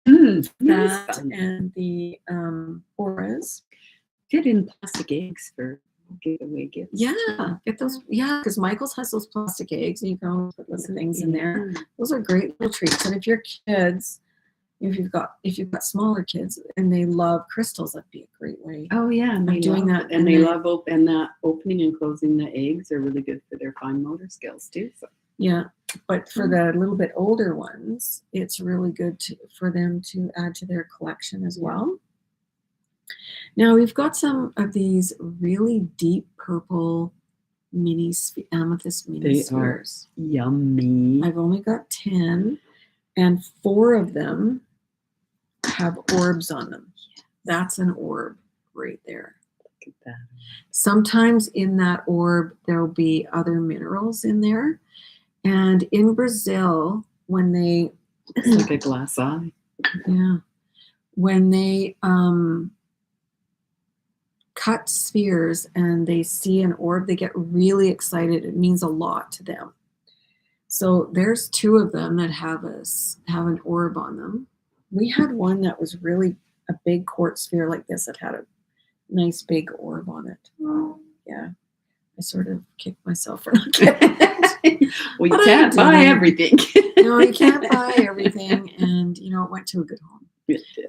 That and the auras. Get in plastic eggs for giveaway gifts. Yeah, get those. Yeah, because Michael's has those plastic eggs, and you can always put little things in there. Those are great little treats. And if your kids, if you've got smaller kids and they love crystals, that'd be a great way. Oh yeah, and they doing that, and they love that opening and closing the eggs are really good for their fine motor skills too. So. Yeah, but for the little bit older ones, it's really good for them to add to their collection as well. Now we've got some of these really deep purple amethyst mini spheres. Are yummy. I've only got 10, and 4 of them have orbs on them. That's an orb right there. Look at that. Sometimes in that orb there'll be other minerals in there. And in Brazil, when they... It's like a glass eye. Yeah. When they cut spheres and they see an orb, they get really excited. It means a lot to them. So there's 2 of them that have an orb on them. We had one that was really a big quartz sphere like this that had a nice big orb on it. Yeah. I sort of kicked myself for not getting it. Well, you can't buy everything. No, you can't buy everything. And, it went to a good home.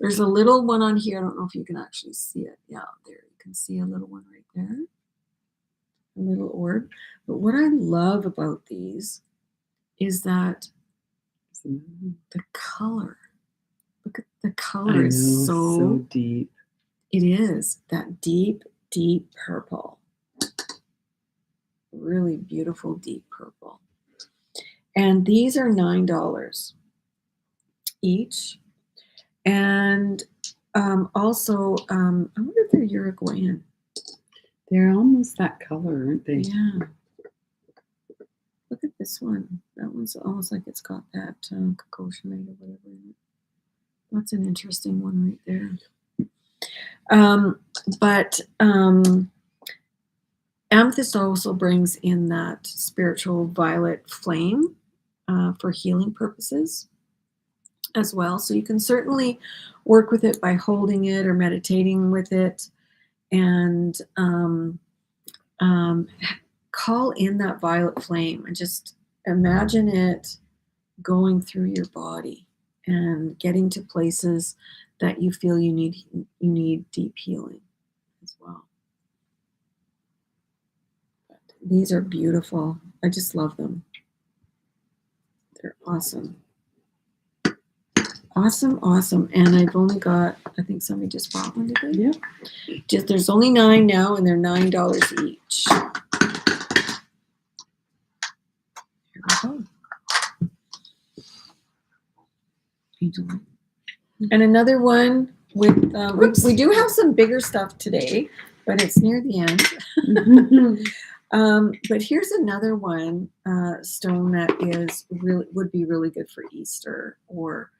There's a little one on here. I don't know if you can actually see it. Yeah, there see a little one right there, a little orb. But what I love about these is that the color. Look at the color I is know, so so, deep. it is that deep, deep purple. Really beautiful deep purple. And these are $9 each. And also, I wonder if they're Uruguayan. They're almost that color, aren't they? Yeah. Look at this one. That one's almost like it's got that cocoa-chamate or whatever in it. That's an interesting one right there. But amethyst also brings in that spiritual violet flame for healing purposes as well. So you can certainly work with it by holding it or meditating with it, and call in that violet flame and just imagine it going through your body and getting to places that you feel you need deep healing as well. But these are beautiful. I just love them. They're awesome. Awesome. And I've only got, I think somebody just bought one today. Yeah. There's only 9 now, and they're $9 each. Here we go. And another one with, we do have some bigger stuff today, but it's near the end. But here's another one, stone that would be really good for Easter or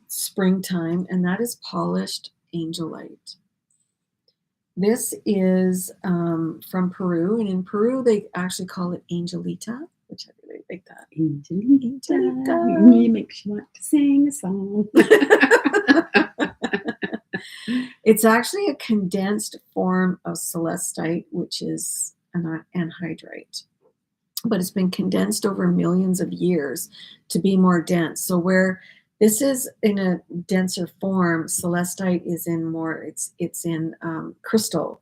springtime, and that is polished angelite. This is from Peru, and in Peru they actually call it angelita, which I really like that. Angelita. It makes you want to sing a song. It's actually a condensed form of celestite, which is an anhydrite, but it's been condensed over millions of years to be more dense. So where this is in a denser form, celestite is in more, it's in crystal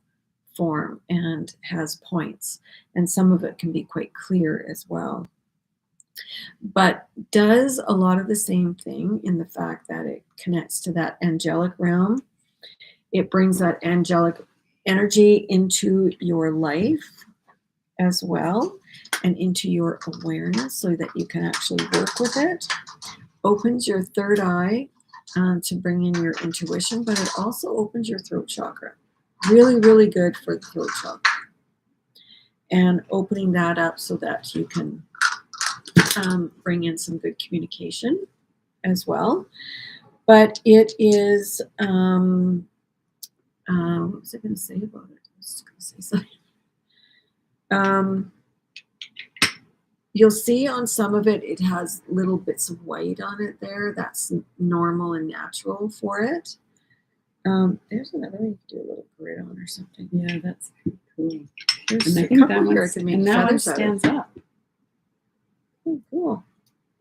form and has points, and some of it can be quite clear as well. But does a lot of the same thing in the fact that it connects to that angelic realm. It brings that angelic energy into your life as well and into your awareness so that you can actually work with it. Opens your third eye to bring in your intuition, but it also opens your throat chakra. Really, really good for the throat chakra. And opening that up so that you can bring in some good communication as well. But it is, what was I going to say about it? I was just going to say something. You'll see on some of it, it has little bits of white on it there. That's normal and natural for it. There's another one you can do a little grid on or something. Yeah, that's cool. There's And I a think couple that here I one can make feathers out of. stands up. Oh, cool.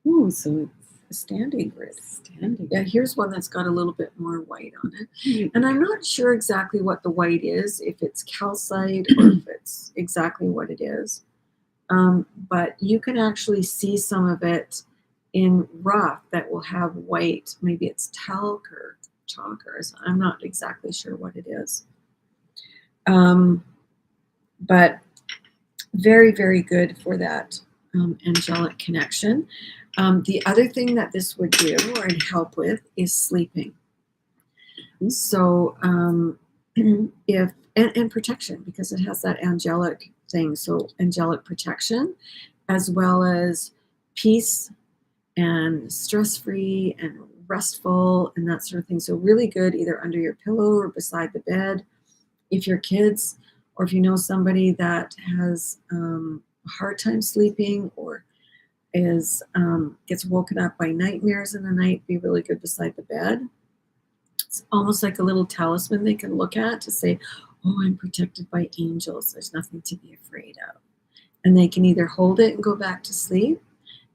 Oh, so A standing grid. standing. Yeah, here's one that's got a little bit more white on it. And I'm not sure exactly what the white is, if it's calcite or if it's exactly what it is. But you can actually see some of it in rough that will have white. Maybe it's talc or chalk or something. I'm not exactly sure what it is. But very, very good for that angelic connection. The other thing that this would do or help with is sleeping. So if and protection, because it has that angelic thing. So angelic protection, as well as peace and stress-free and restful and that sort of thing. So really good either under your pillow or beside the bed. If your kids or if you know somebody that has a hard time sleeping or is gets woken up by nightmares in the night, be really good beside the bed. It's almost like a little talisman they can look at to say, oh, I'm protected by angels. There's nothing to be afraid of. And they can either hold it and go back to sleep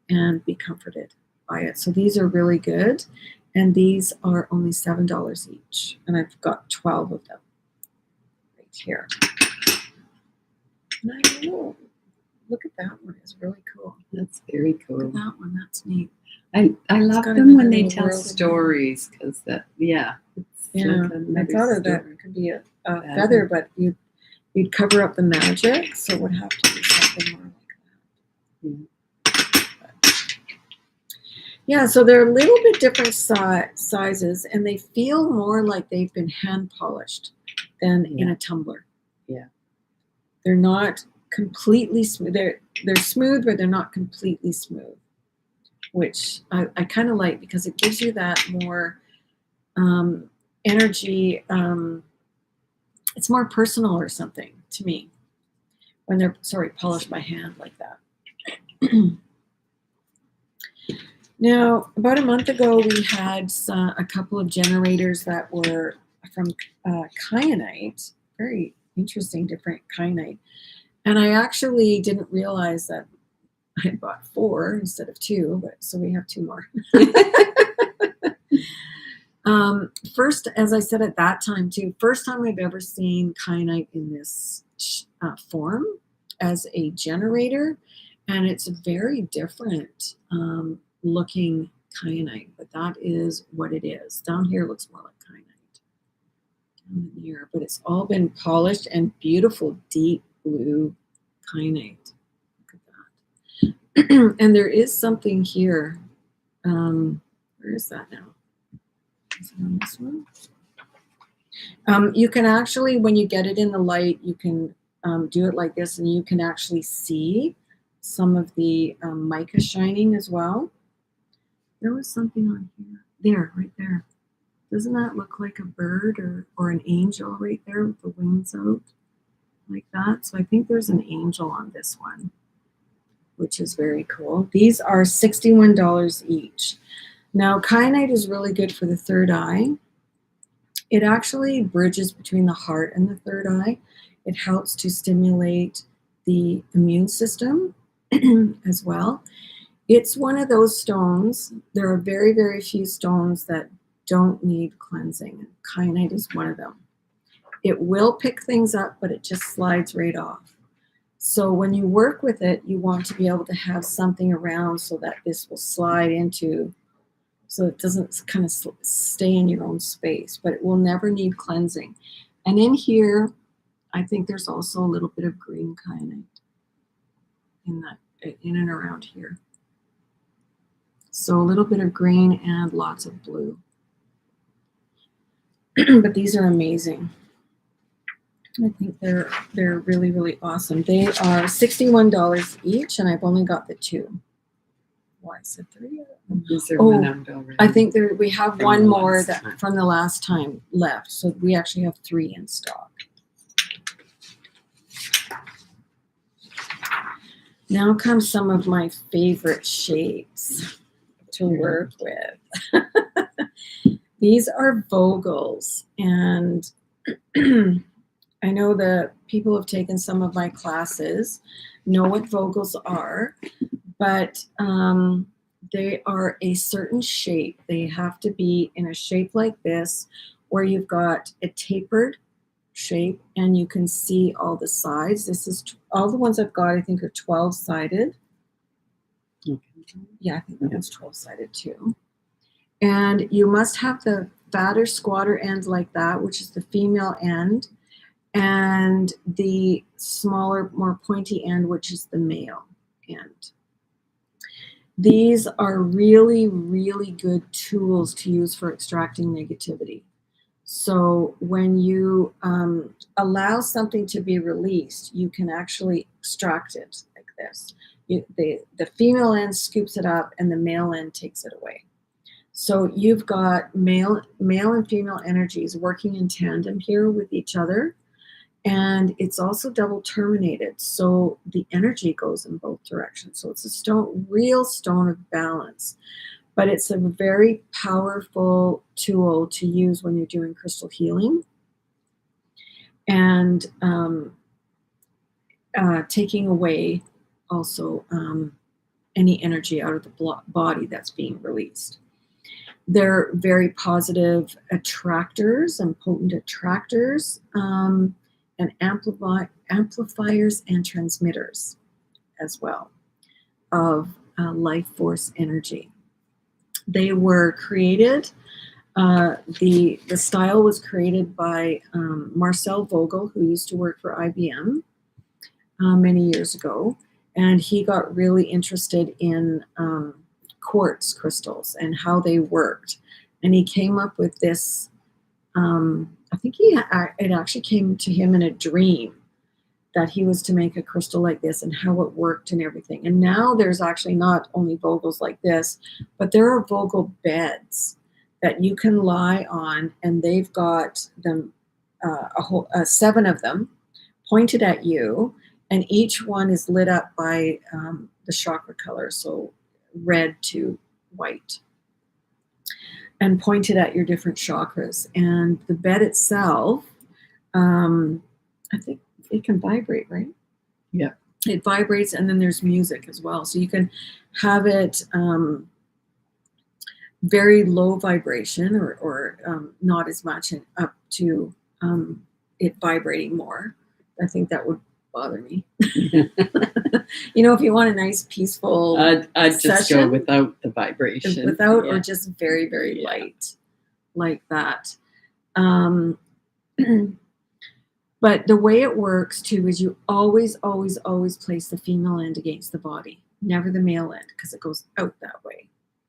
and be comforted by it. So these are really good. And these are only $7 each. And I've got 12 of them Here. And I don't know. Look at that one. It's really cool. That's very Look cool. at that one. That's neat. I love got them when another they little tell world in there. stories because that, yeah. It's Yeah, like I another thought of that story. could be a feather, but you'd cover up the magic, so it would have to be something more like that. Yeah, so they're a little bit different sizes, and they feel more like they've been hand polished than in a tumbler. Yeah. They're not completely smooth. They're smooth, but they're not completely smooth, which I kind of like because it gives you that more energy. It's more personal or something to me when they're polished by hand like that. Now, about a month ago, we had a couple of generators that were from kyanite, very interesting, different kyanite. And I actually didn't realize that I had bought 4 instead of 2, but so we have 2 more. First, as I said at that time too, first time I've ever seen kyanite in this form as a generator, and it's a very different looking kyanite, but that is what it is. Down here it looks more like kyanite. Down in here, but it's all been polished and beautiful deep blue kyanite. Look at that. And there is something here. Where is that now? Is it on this one? You can actually, when you get it in the light, you can do it like this, and you can actually see some of the mica shining as well. There was something on here. There, right there. Doesn't that look like a bird or an angel right there with the wings out like that? So I think there's an angel on this one, which is very cool. These are $61 each. Now, kyanite is really good for the third eye. It actually bridges between the heart and the third eye. It helps to stimulate the immune system as well. It's one of those stones. There are very, very few stones that don't need cleansing. Kyanite is one of them. It will pick things up, but it just slides right off. So when you work with it, you want to be able to have something around so that this will slide into, so it doesn't kind of stay in your own space, but it will never need cleansing. And in here, I think there's also a little bit of green kyanite in and around here. So a little bit of green and lots of blue. But these are amazing. I think they're really, really awesome. They are $61 each, and I've only got the 2. Why, I said 3? These are renowned already. I think we have one more from the last time left. So we actually have 3 in stock. Now comes some of my favorite shapes to work with. These are Vogels, and I know the people who have taken some of my classes know what Vogels are, but they are a certain shape. They have to be in a shape like this, where you've got a tapered shape and you can see all the sides. This is all the ones I've got, I think, are 12-sided. Okay. Yeah, I think that one's 12-sided too. And you must have the fatter, squatter end like that, which is the female end, and the smaller, more pointy end, which is the male end. These are really, really good tools to use for extracting negativity. So when you allow something to be released, you can actually extract it like this. The female end scoops it up and the male end takes it away. So you've got male and female energies working in tandem here with each other. And it's also double terminated, so the energy goes in both directions. So it's a real stone of balance. But it's a very powerful tool to use when you're doing crystal healing and taking away also any energy out of the body that's being released. They're very positive attractors and potent attractors. and amplifiers and transmitters as well of life force energy. They were created. The style was created by Marcel Vogel, who used to work for IBM many years ago, and he got really interested in quartz crystals and how they worked, and he came up with this. I think it actually came to him in a dream that he was to make a crystal like this and how it worked and everything. And now there's actually not only Vogels like this, but there are Vogel beds that you can lie on, and they've got them, 7 of them pointed at you, and each one is lit up by the chakra color, so red to white, and pointed at your different chakras. And the bed itself, I think it can vibrate, right? Yeah. It vibrates, and then there's music as well. So you can have it very low vibration or not as much, and up to it vibrating more. I think that would bother me. If you want a nice peaceful I'd just session, go without the vibration. Without, or just very, very light like that. But the way it works too is you always, always, always place the female end against the body, never the male end, because it goes out that way.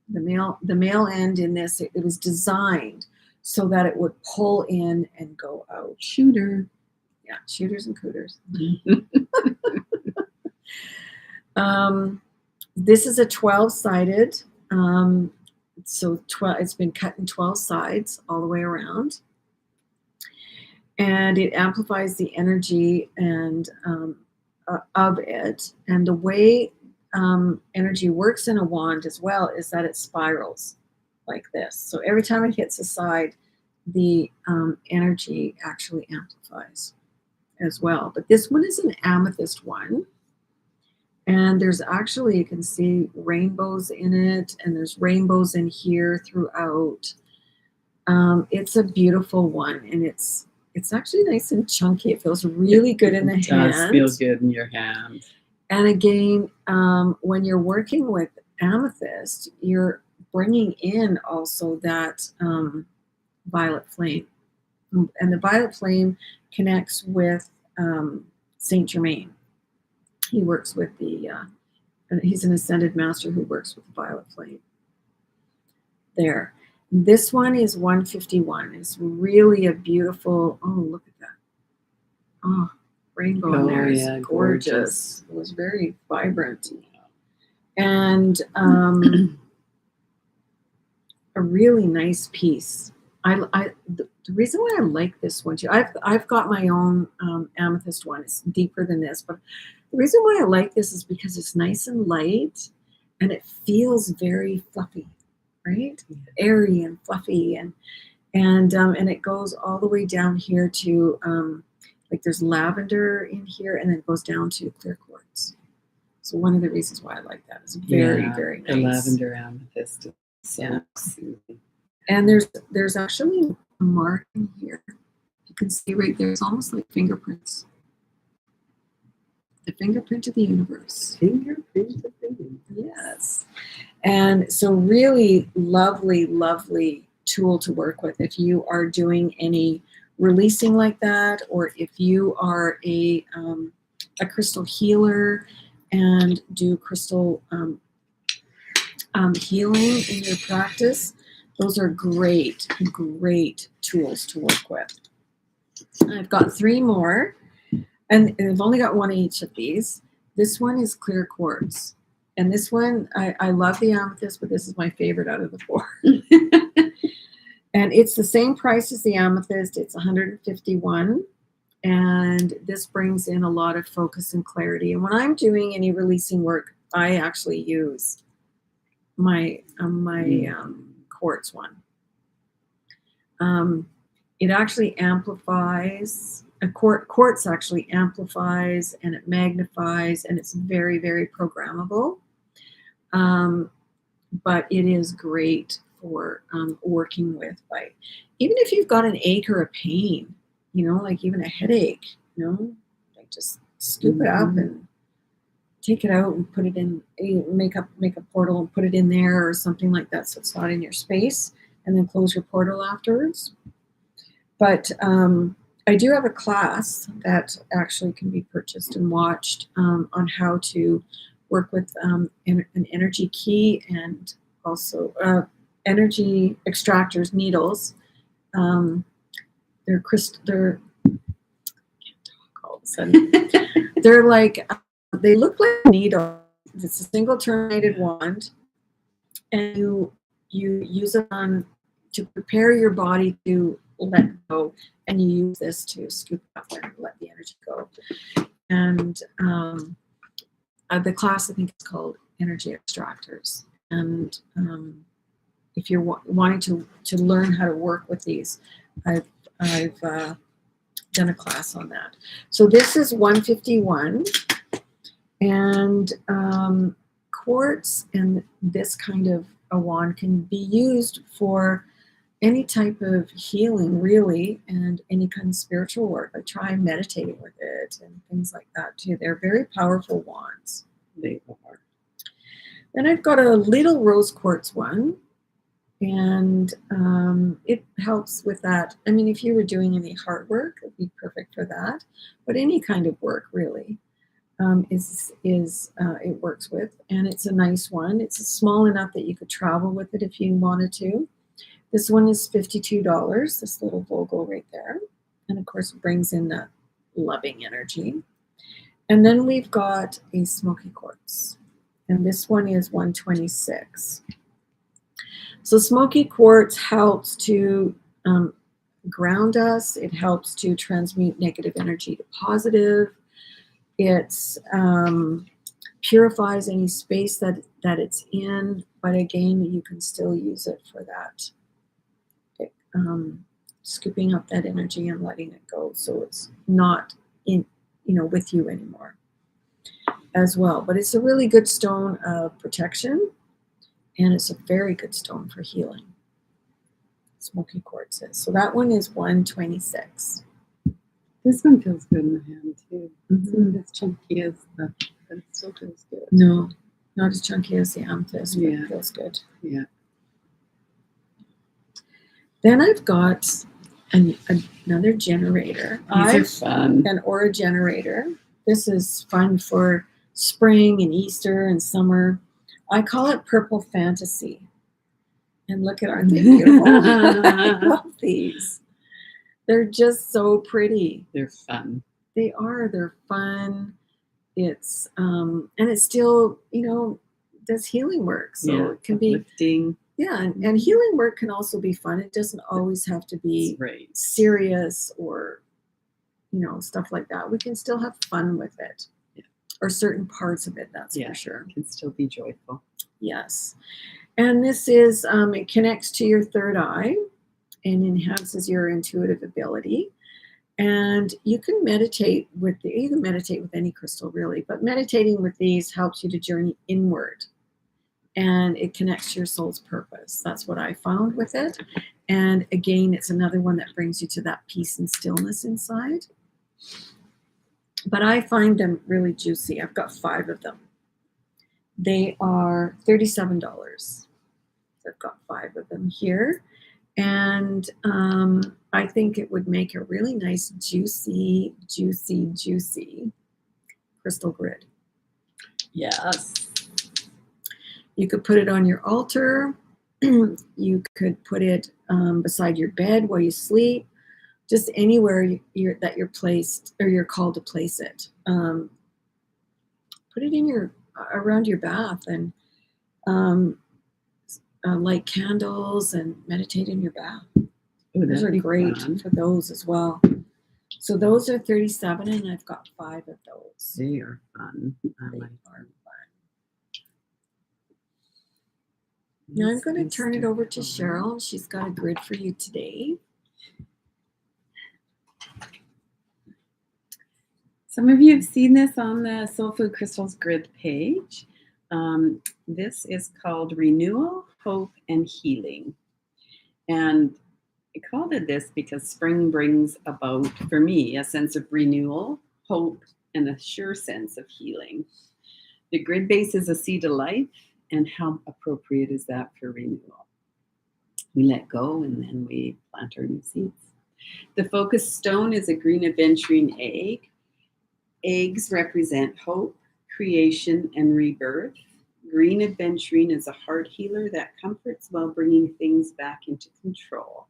The male end in this, it was designed so that it would pull in and go out. Shooter. Yeah, shooters and cooters. This is a 12-sided, so it's been cut in 12 sides all the way around, and it amplifies the energy and of it. And the way energy works in a wand as well is that it spirals like this. So every time it hits a side, the energy actually amplifies as well. But this one is an amethyst one. And there's actually, you can see rainbows in it, and there's rainbows in here throughout. It's a beautiful one, and it's actually nice and chunky. It feels really good in the hand. It does feel good in your hand. And again, when you're working with amethyst, you're bringing in also that violet flame. And the violet flame connects with Saint Germain. He works with he's an ascended master who works with the violet flame. There. This one is 151. It's really a beautiful, oh, look at that. Oh, rainbow in there is gorgeous. It was very vibrant. And a really nice piece. The reason why I like this one too, I've got my own amethyst one. It's deeper than this, but the reason why I like this is because it's nice and light, and it feels very fluffy, right? Airy and fluffy, and it goes all the way down here to like there's lavender in here, and then it goes down to clear quartz. So one of the reasons why I like that is very, very nice. The lavender amethyst is so soothing. And there's actually a mark in here. You can see right there. It's almost like fingerprints. The fingerprint of the universe. Fingerprint of the universe. Yes. And so really lovely, lovely tool to work with if you are doing any releasing like that, or if you are a crystal healer and do crystal healing in your practice. Those are great, great tools to work with. I've got 3 more, and I've only got one each of these. This one is clear quartz. And this one, I love the amethyst, but this is my favorite out of the 4. And it's the same price as the amethyst. It's 151. And this brings in a lot of focus and clarity. And when I'm doing any releasing work, I actually use my quartz one. It actually amplifies, quartz actually amplifies, and it magnifies, and it's very, very programmable. But it is great for working with, even if you've got an ache or a pain, like even a headache, Like just scoop it up and take it out and put it in, make a portal and put it in there or something like that, so it's not in your space, and then close your portal afterwards. But I do have a class that actually can be purchased and watched on how to work with an energy key, and also energy extractors, needles. They're all of a sudden. They're like, they look like a needle. It's a single terminated wand, and you use it on to prepare your body to let go, and you use this to scoop up there and let the energy go. And the class, I think, is called Energy Extractors. And if you're wanting to learn how to work with these, I've done a class on that. So this is 151, and quartz and this kind of a wand can be used for any type of healing, really, and any kind of spiritual work. I try meditating with it and things like that too. They're very powerful wands. They are. Then I've got a little rose quartz one, and it helps with that. I mean, if you were doing any heart work, it'd be perfect for that. But any kind of work, really, it works with, and it's a nice one. It's small enough that you could travel with it if you wanted to. This one is $52, this little logo right there. And of course, it brings in that loving energy. And then we've got a smoky quartz, and this one is $126. So smoky quartz helps to ground us. It helps to transmute negative energy to positive. It purifies any space that it's in, but again, you can still use it for that. Scooping up that energy and letting it go, so it's not in, with you anymore as well. But it's a really good stone of protection, and it's a very good stone for healing. Smoky quartz is. So that one is $126. This one feels good in the hand too. Mm-hmm. It's chunky as but it still feels good. No, not as chunky as the amethyst, but it feels good. Yeah. Then I've got another generator. These are fun. An aura generator. This is fun for spring and Easter and summer. I call it Purple Fantasy. And look at, aren't they beautiful? I love these. They're just so pretty. They're fun. They are. They're fun. It's and it still, does healing work. So it can be uplifting. Yeah, and healing work can also be fun. It doesn't always have to be serious or, stuff like that. We can still have fun with it, or certain parts of it, that's for sure. It can still be joyful. Yes. And this is, it connects to your third eye and enhances your intuitive ability. And you can meditate with any crystal, really, but meditating with these helps you to journey inward. And it connects to your soul's purpose. That's what I found with it. And again, it's another one that brings you to that peace and stillness inside. But I find them really juicy. I've got 5 of them. They are $37. I've got 5 of them here. And I think it would make a really nice, juicy crystal grid. Yes. You could put it on your altar. You could put it beside your bed while you sleep. Just anywhere that you're placed, or you're called to place it. Put it in around your bath, and light candles and meditate in your bath. Ooh, those are great for those as well. So those are $37, and I've got 5 of those. They are fun. They are fun. Now I'm going to turn it over to Cheryl. She's got a grid for you today. Some of you have seen this on the Soul Food Crystals grid page. This is called Renewal, Hope, and Healing. And I called it this because spring brings about, for me, a sense of renewal, hope, and a sure sense of healing. The grid base is a seed of life, and how appropriate is that for renewal? We let go and then we plant our new seeds. The focus stone is a green aventurine egg. Eggs represent hope, creation, and rebirth. Green aventurine is a heart healer that comforts while bringing things back into control.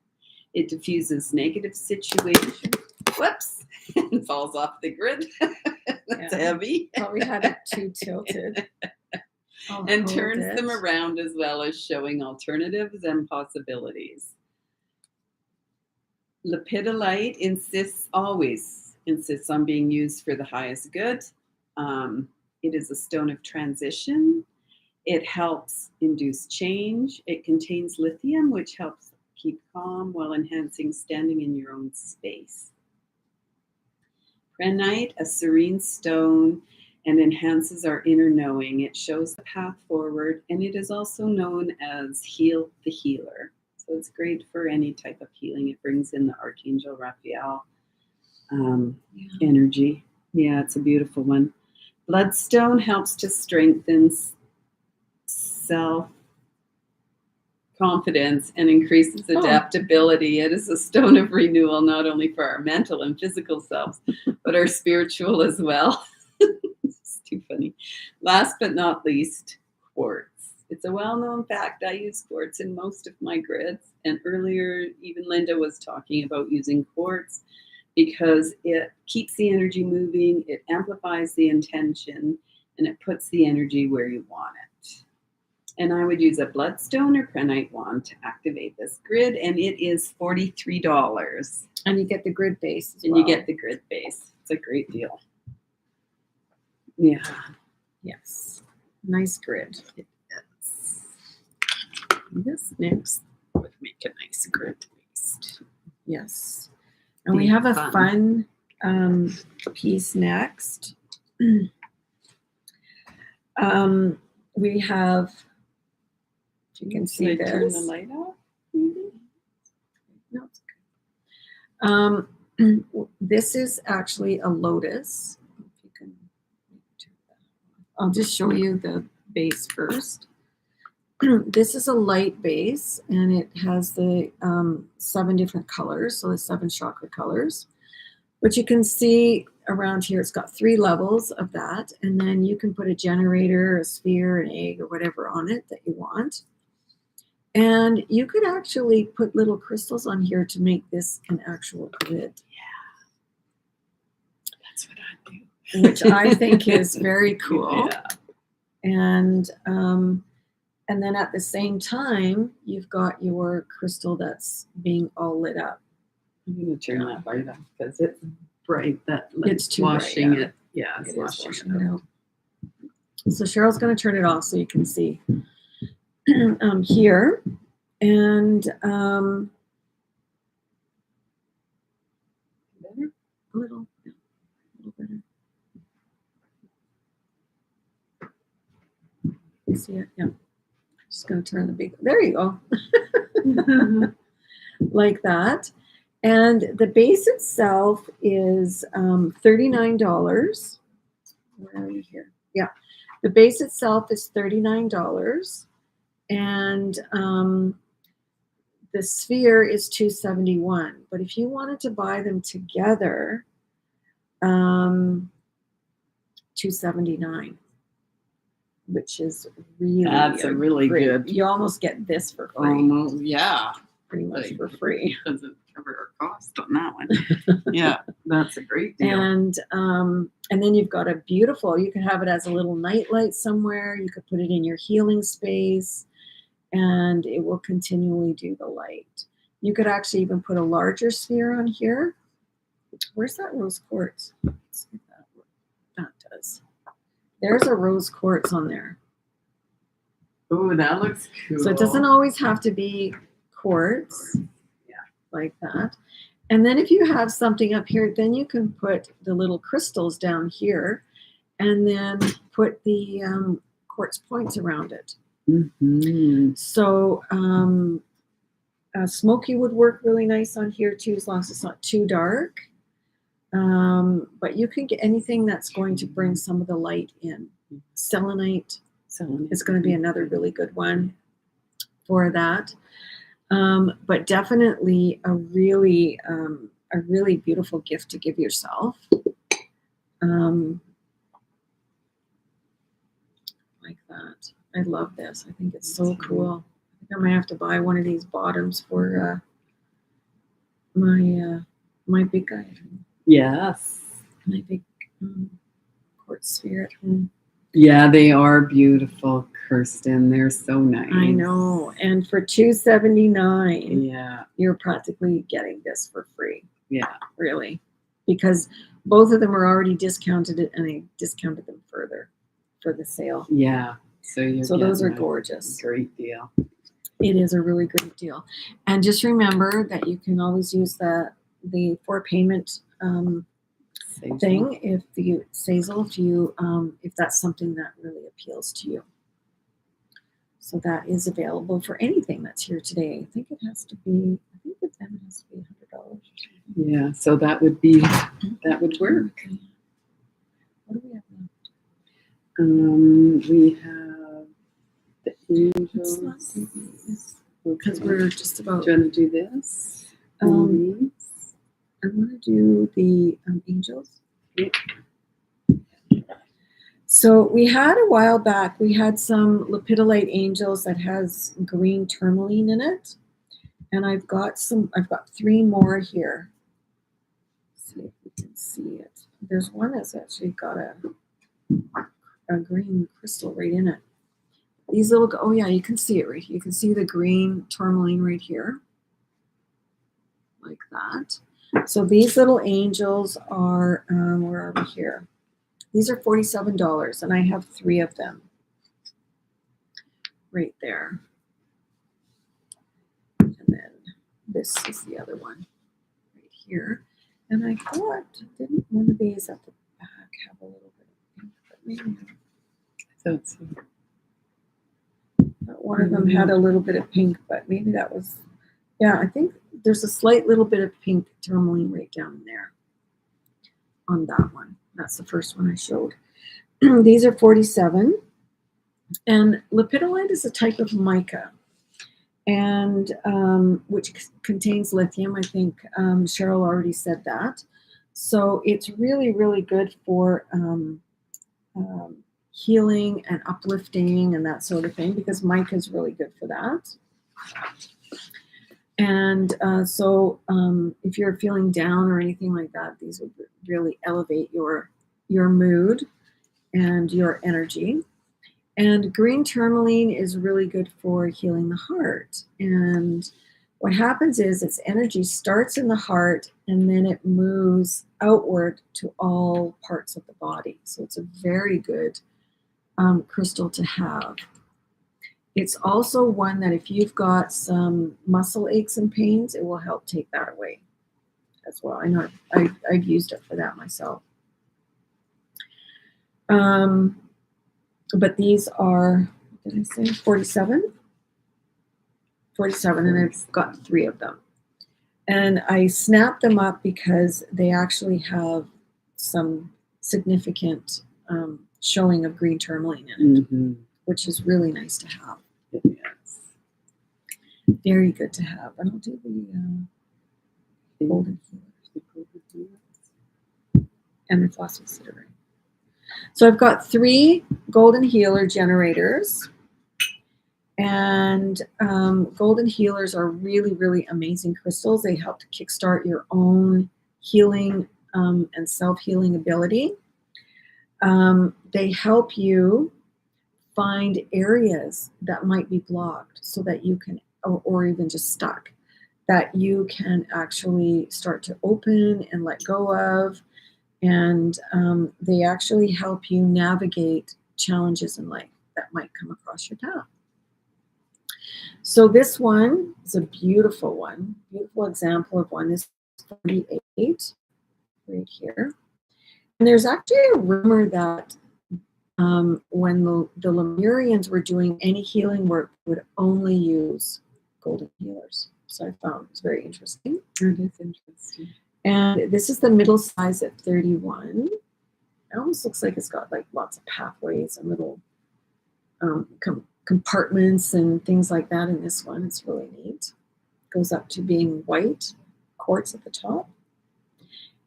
It diffuses negative situations. Whoops! And falls off the grid. That's heavy. Probably had it too tilted. And turns them around, as well as showing alternatives and possibilities. Lepidolite always insists on being used for the highest good. It is a stone of transition. It helps induce change. It contains lithium, which helps keep calm while enhancing standing in your own space. Prehnite, a serene stone, and enhances our inner knowing. It shows the path forward, and it is also known as Heal the Healer. So it's great for any type of healing. It brings in the Archangel Raphael energy. Yeah, it's a beautiful one. Bloodstone helps to strengthen self-confidence and increases adaptability. It is a stone of renewal, not only for our mental and physical selves, but our spiritual as well. It's too funny. Last but not least, quartz. It's a well-known fact. I use quartz in most of my grids. And earlier, even Linda was talking about using quartz because it keeps the energy moving, it amplifies the intention, and it puts the energy where you want it. And I would use a bloodstone or prehnite wand to activate this grid, and it is $43. And you get the grid base as well. You get the grid base. It's a great deal. Yeah. Yes. Nice grid. It is. This next would make a nice grid base. Yes. And we have a fun piece next. We have, if you can see this. Turn the light off, maybe? No, it's okay. This is actually a lotus. If you can turn that on. I'll just show you the base first. This is a light base, and it has the 7 different colors, so the 7 chakra colors. But you can see around here, it's got 3 levels of that, and then you can put a generator, a sphere, an egg, or whatever on it that you want. And you could actually put little crystals on here to make this an actual grid. Yeah, that's what I do. Which I think is very cool. Yeah. And then at the same time, you've got your crystal that's being all lit up. I'm going to turn that light off because it's bright. It's too washing bright, it. Yeah, it's washing it out. So Cheryl's going to turn it off so you can see here. And Better? a little better. You see it? Yeah. Just going to turn the big. There you go. Like that. And the base itself is $39. Where are we here? Yeah. The base itself is $39. And the sphere is $271. But if you wanted to buy them together, $279. Which is really that's a really great. good. You almost get this for free. Almost, yeah. Pretty much for free. Doesn't cover our cost on that one. Yeah, that's a great deal. And then you've got a beautiful. You could have it as a little night light somewhere. You could put it in your healing space, and it will continually do the light. You could actually even put a larger sphere on here. Where's that rose quartz? Let's see what that does. There's a rose quartz on there. Oh, that looks cool. So it doesn't always have to be quartz. Yeah. Like that. And then if you have something up here, then you can put the little crystals down here and then put the quartz points around it. Mm-hmm. So Smoky would work really nice on here too, as long as it's not too dark. But you can get anything that's going to bring some of the light in. Selenite is going to be another really good one for that. But definitely a really beautiful gift to give yourself. Like that. I love this. I think it's so cool. I think I might have to buy one of these bottoms for my big guy at home. Yes. My big quartz sphere at home. Yeah, they are beautiful, Kirsten. They're so nice. I know. And for $279, yeah, you're practically getting this for free. Yeah. Really. Because both of them are already discounted, and I discounted them further for the sale. Yeah. So those are gorgeous. Great deal. It is a really great deal. And just remember that you can always use the for payment thing if that's something that really appeals to you. So that is available for anything that's here today. I think with them it has to be $100 or something. Yeah, so that would work. What do we have left? We have the angels. Because we're just about. Do you want to do this? I want to do the angels. Yep. So we had a while back, we had some lepidolite angels that has green tourmaline in it. And I've got 3 more here. Let's see if we can see it. There's one that's actually got a green crystal right in it. These little, oh yeah, you can see it right here. You can see the green tourmaline right here. Like that. So these little angels are, where are we here? These are $47, and I have 3 of them right there. And then this is the other one right here. And I thought, didn't one of these at the back have a little bit of pink? But maybe not. I thought so. One of them had a little bit of pink, but maybe that was, yeah, I think there's a slight little bit of pink tourmaline right down there on that one. That's the first one I showed. These are $47. And lepidolite is a type of mica, and which contains lithium. I think Cheryl already said that. So it's really, really good for healing and uplifting and that sort of thing, because mica is really good for that. And so if you're feeling down or anything like that, these would really elevate your mood and your energy. And green tourmaline is really good for healing the heart. And what happens is its energy starts in the heart and then it moves outward to all parts of the body. So it's a very good crystal to have. It's also one that if you've got some muscle aches and pains, it will help take that away as well. I know I've used it for that myself. But these are, what did I say, 47? 47, and I've got 3 of them. And I snapped them up because they actually have some significant showing of green tourmaline in it, which is really nice to have. Yes. Very good to have. And I'll do the golden healers and the phosphosiderate. So I've got 3 golden healer generators, and golden healers are really, really amazing crystals. They help to kickstart your own healing and self-healing ability. They help you find areas that might be blocked so that you can, or even just stuck, that you can actually start to open and let go of. And they actually help you navigate challenges in life that might come across your path. So this one is a beautiful one, beautiful example of one. This is 48 right here. And there's actually a rumor that when the Lemurians were doing any healing work, would only use golden healers. So I found it's very interesting. That is interesting. And this is the middle size at 31. It almost looks like it's got like lots of pathways and little compartments and things like that in this one. It's really neat. Goes up to being white, quartz at the top.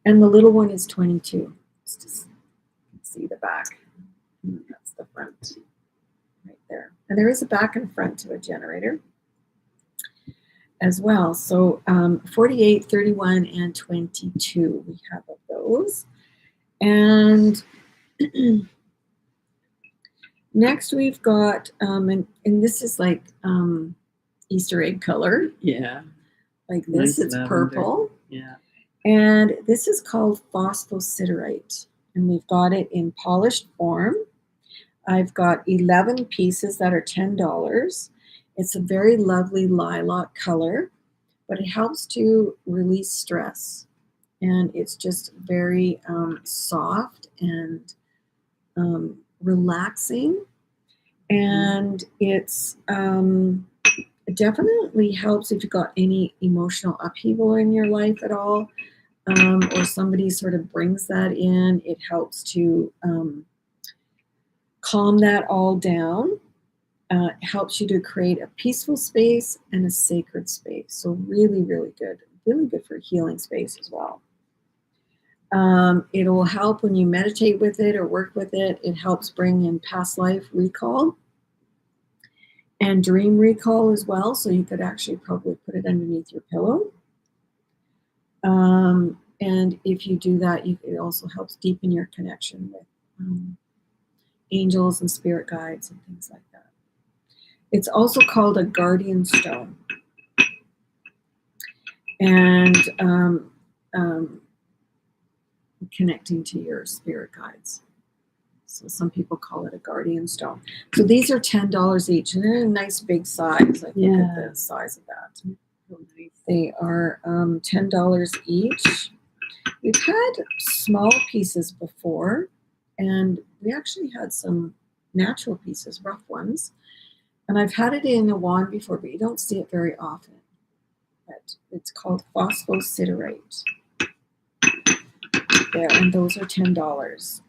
And the little one is 22. Let's just see the back. And that's the front right there. And there is a back and front to a generator as well. So 48, 31, and 22 we have of those. And next we've got, and this is like Easter egg color. Yeah. Like this, Nice it's lavender. purple. Yeah. And this is called phosphosiderite. And we've got it in polished form. I've got 11 pieces that are $10. It's a very lovely lilac color, but it helps to release stress. And it's just very soft and relaxing. And it's it definitely helps if you've got any emotional upheaval in your life at all, or somebody sort of brings that in. It helps to calm that all down. It helps you to create a peaceful space and a sacred space. So really, really good. Really good for healing space as well. It will help when you meditate with it or work with it. It helps bring in past life recall and dream recall as well. So you could actually probably put it underneath your pillow. And if you do that, it also helps deepen your connection with angels and spirit guides and things like that. It's also called a guardian stone. And connecting to your spirit guides. So some people call it a guardian stone. So these are $10 each, and they're a nice big size. Like look at the size of that. They are $10 each. We've had small pieces before, and we actually had some natural pieces, rough ones. And I've had it in a wand before, but you don't see it very often. But it's called phosphosiderite. There, and those are $10.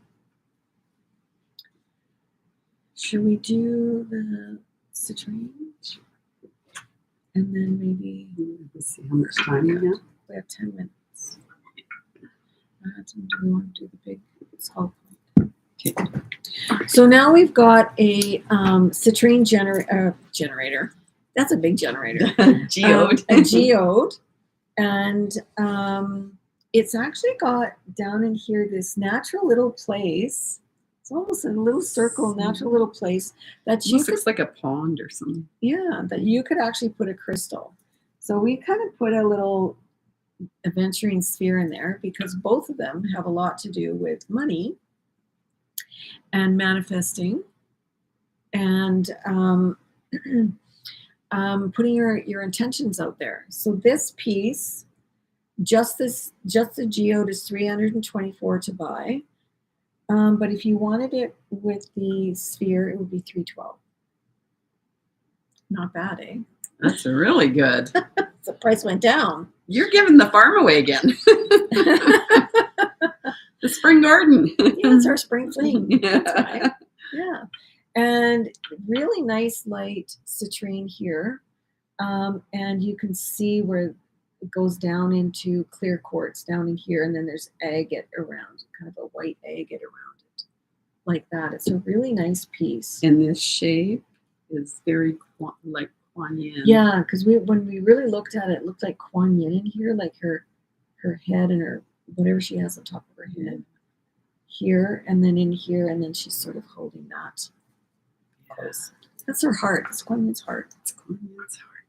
Should we do the citrine? And then maybe Let's see how much time we have. We have 10 minutes. Do we want to do the big skull? Okay. So now we've got a citrine generator. That's a big generator. Geode. A geode. And it's actually got down in here this natural little place. It's almost a little circle, natural little place that you Looks like a pond or something. Yeah, that you could actually put a crystal. So we kind of put a little aventurine sphere in there because both of them have a lot to do with money and manifesting and putting your intentions out there. So this piece, just the geode is $324 to buy. But if you wanted it with the sphere, it would be $312. Not bad, eh? That's really good. The price went down. You're giving the farm away again. The spring garden. Yeah, it's our spring fling. Yeah. That's right. Yeah. And really nice light citrine here. And you can see where it goes down into clear quartz down in here. And then there's agate around, kind of a white agate around it. Like that. It's a really nice piece. And this shape is very like Kuan Yin. Yeah, because when we really looked at it, it looked like Kuan Yin in here, like her head and her whatever she has on top of her head here, and then in here, and then she's sort of holding that close. That's her heart. It's Kuan Yin's heart. It's Kuan Yin's heart.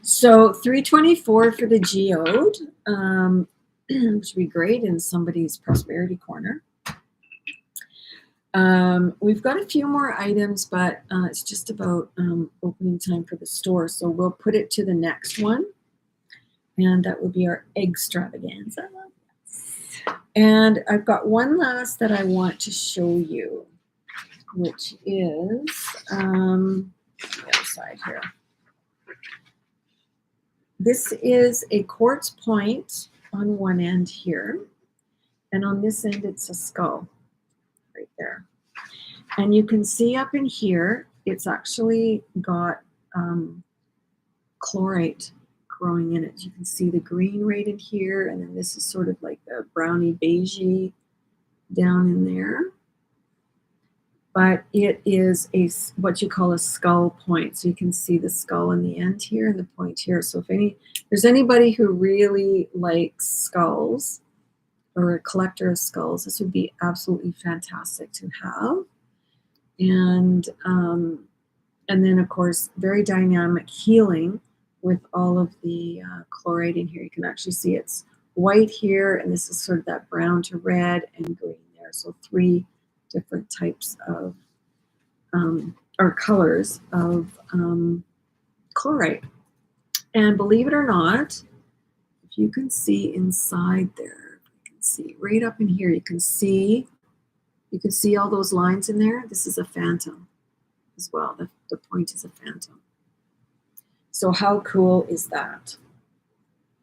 So $324 for the geode, which would be great in somebody's prosperity corner. We've got a few more items, but it's just about opening time for the store. So we'll put it to the next one. And that would be our extravaganza. And I've got one last that I want to show you, which is the other side here. This is a quartz point on one end here, and on this end it's a skull right there. And you can see up in here, it's actually got chlorite growing in it. You can see the green right in here, and then this is sort of like the browny beigey down in there. But it is what you call a skull point. So you can see the skull in the end here and the point here. So if there's anybody who really likes skulls or a collector of skulls, this would be absolutely fantastic to have. And then of course, very dynamic healing with all of the chloride in here. You can actually see it's white here, and this is sort of that brown to red and green there. So 3 different types of or colors of chlorite. And believe it or not, if you can see inside there, you can see right up in here, you can see all those lines in there. This is a phantom as well. The point is a phantom. So how cool is that?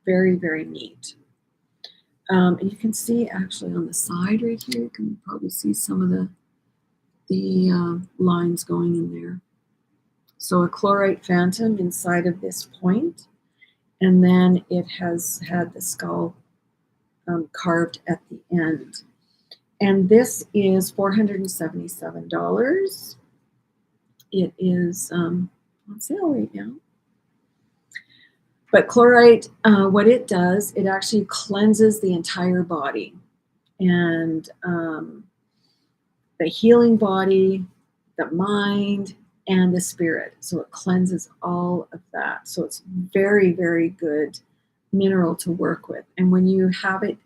Very, very neat. And you can see actually on the side right here, you can probably see some of the lines going in there. So a chlorite phantom inside of this point, and then it has had the skull carved at the end. And this is $477. It is on sale right now. But chlorite, what it does, it actually cleanses the entire body. And the healing body, the mind, and the spirit. So it cleanses all of that. So it's very, very good mineral to work with. And when you have it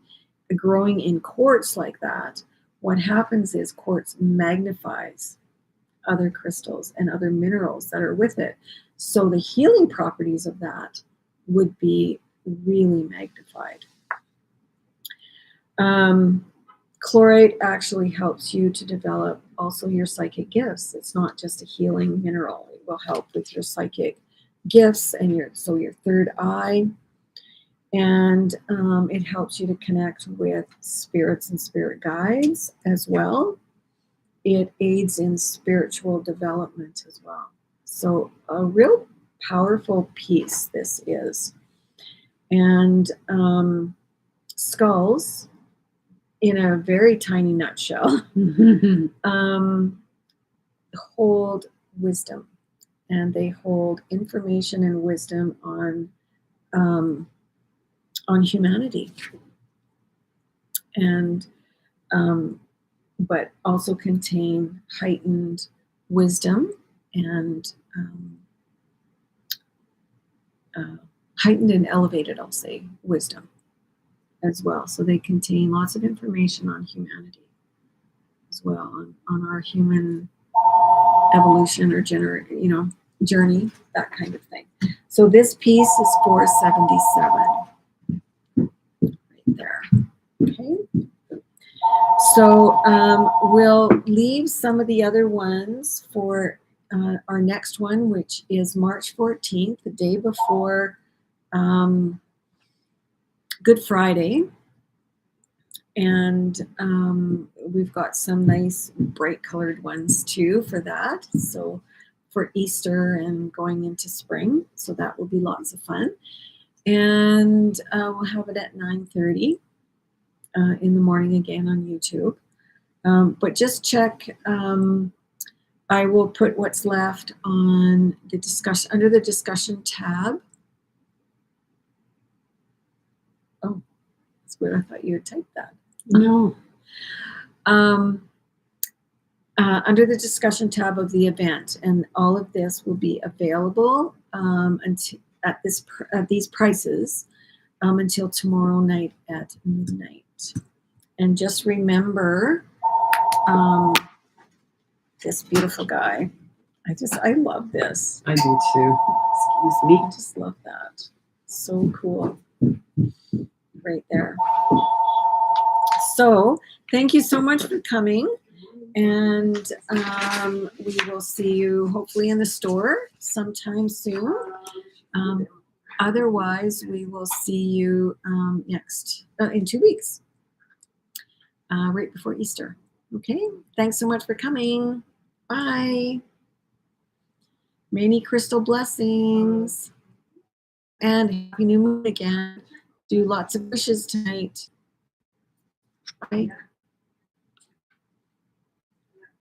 growing in quartz like that, what happens is quartz magnifies other crystals and other minerals that are with it. So the healing properties of that would be really magnified. Chlorite actually helps you to develop also your psychic gifts. It's not just a healing mineral. It will help with your psychic gifts and your third eye. And it helps you to connect with spirits and spirit guides as well. It aids in spiritual development as well. So a real powerful piece this is. And skulls, in a very tiny nutshell, hold wisdom, and they hold information and wisdom on humanity, and but also contain heightened wisdom and heightened and elevated, I'll say, wisdom as well. So they contain lots of information on humanity as well, on our human evolution or journey, that kind of thing. So this piece is $477 right there. Okay. So we'll leave some of the other ones for our next one, which is March 14th, the day before Good Friday. And we've got some nice bright colored ones too for that. So for Easter and going into spring. So that will be lots of fun. And we'll have it at 9:30 in the morning again on YouTube. But just check. I will put what's left on the discussion, under the discussion tab. Oh, that's weird. I thought you had typed that. No. Under the discussion tab of the event, and all of this will be available at these prices until tomorrow night at midnight. And just remember this beautiful guy. I love this. I do too. Excuse me. I just love that. So cool. Right there. So thank you so much for coming. And we will see you hopefully in the store sometime soon. Otherwise, we will see you next in 2 weeks, right before Easter. Okay. Thanks so much for coming. Bye. Many crystal blessings. And happy new moon again. Do lots of wishes tonight. Bye.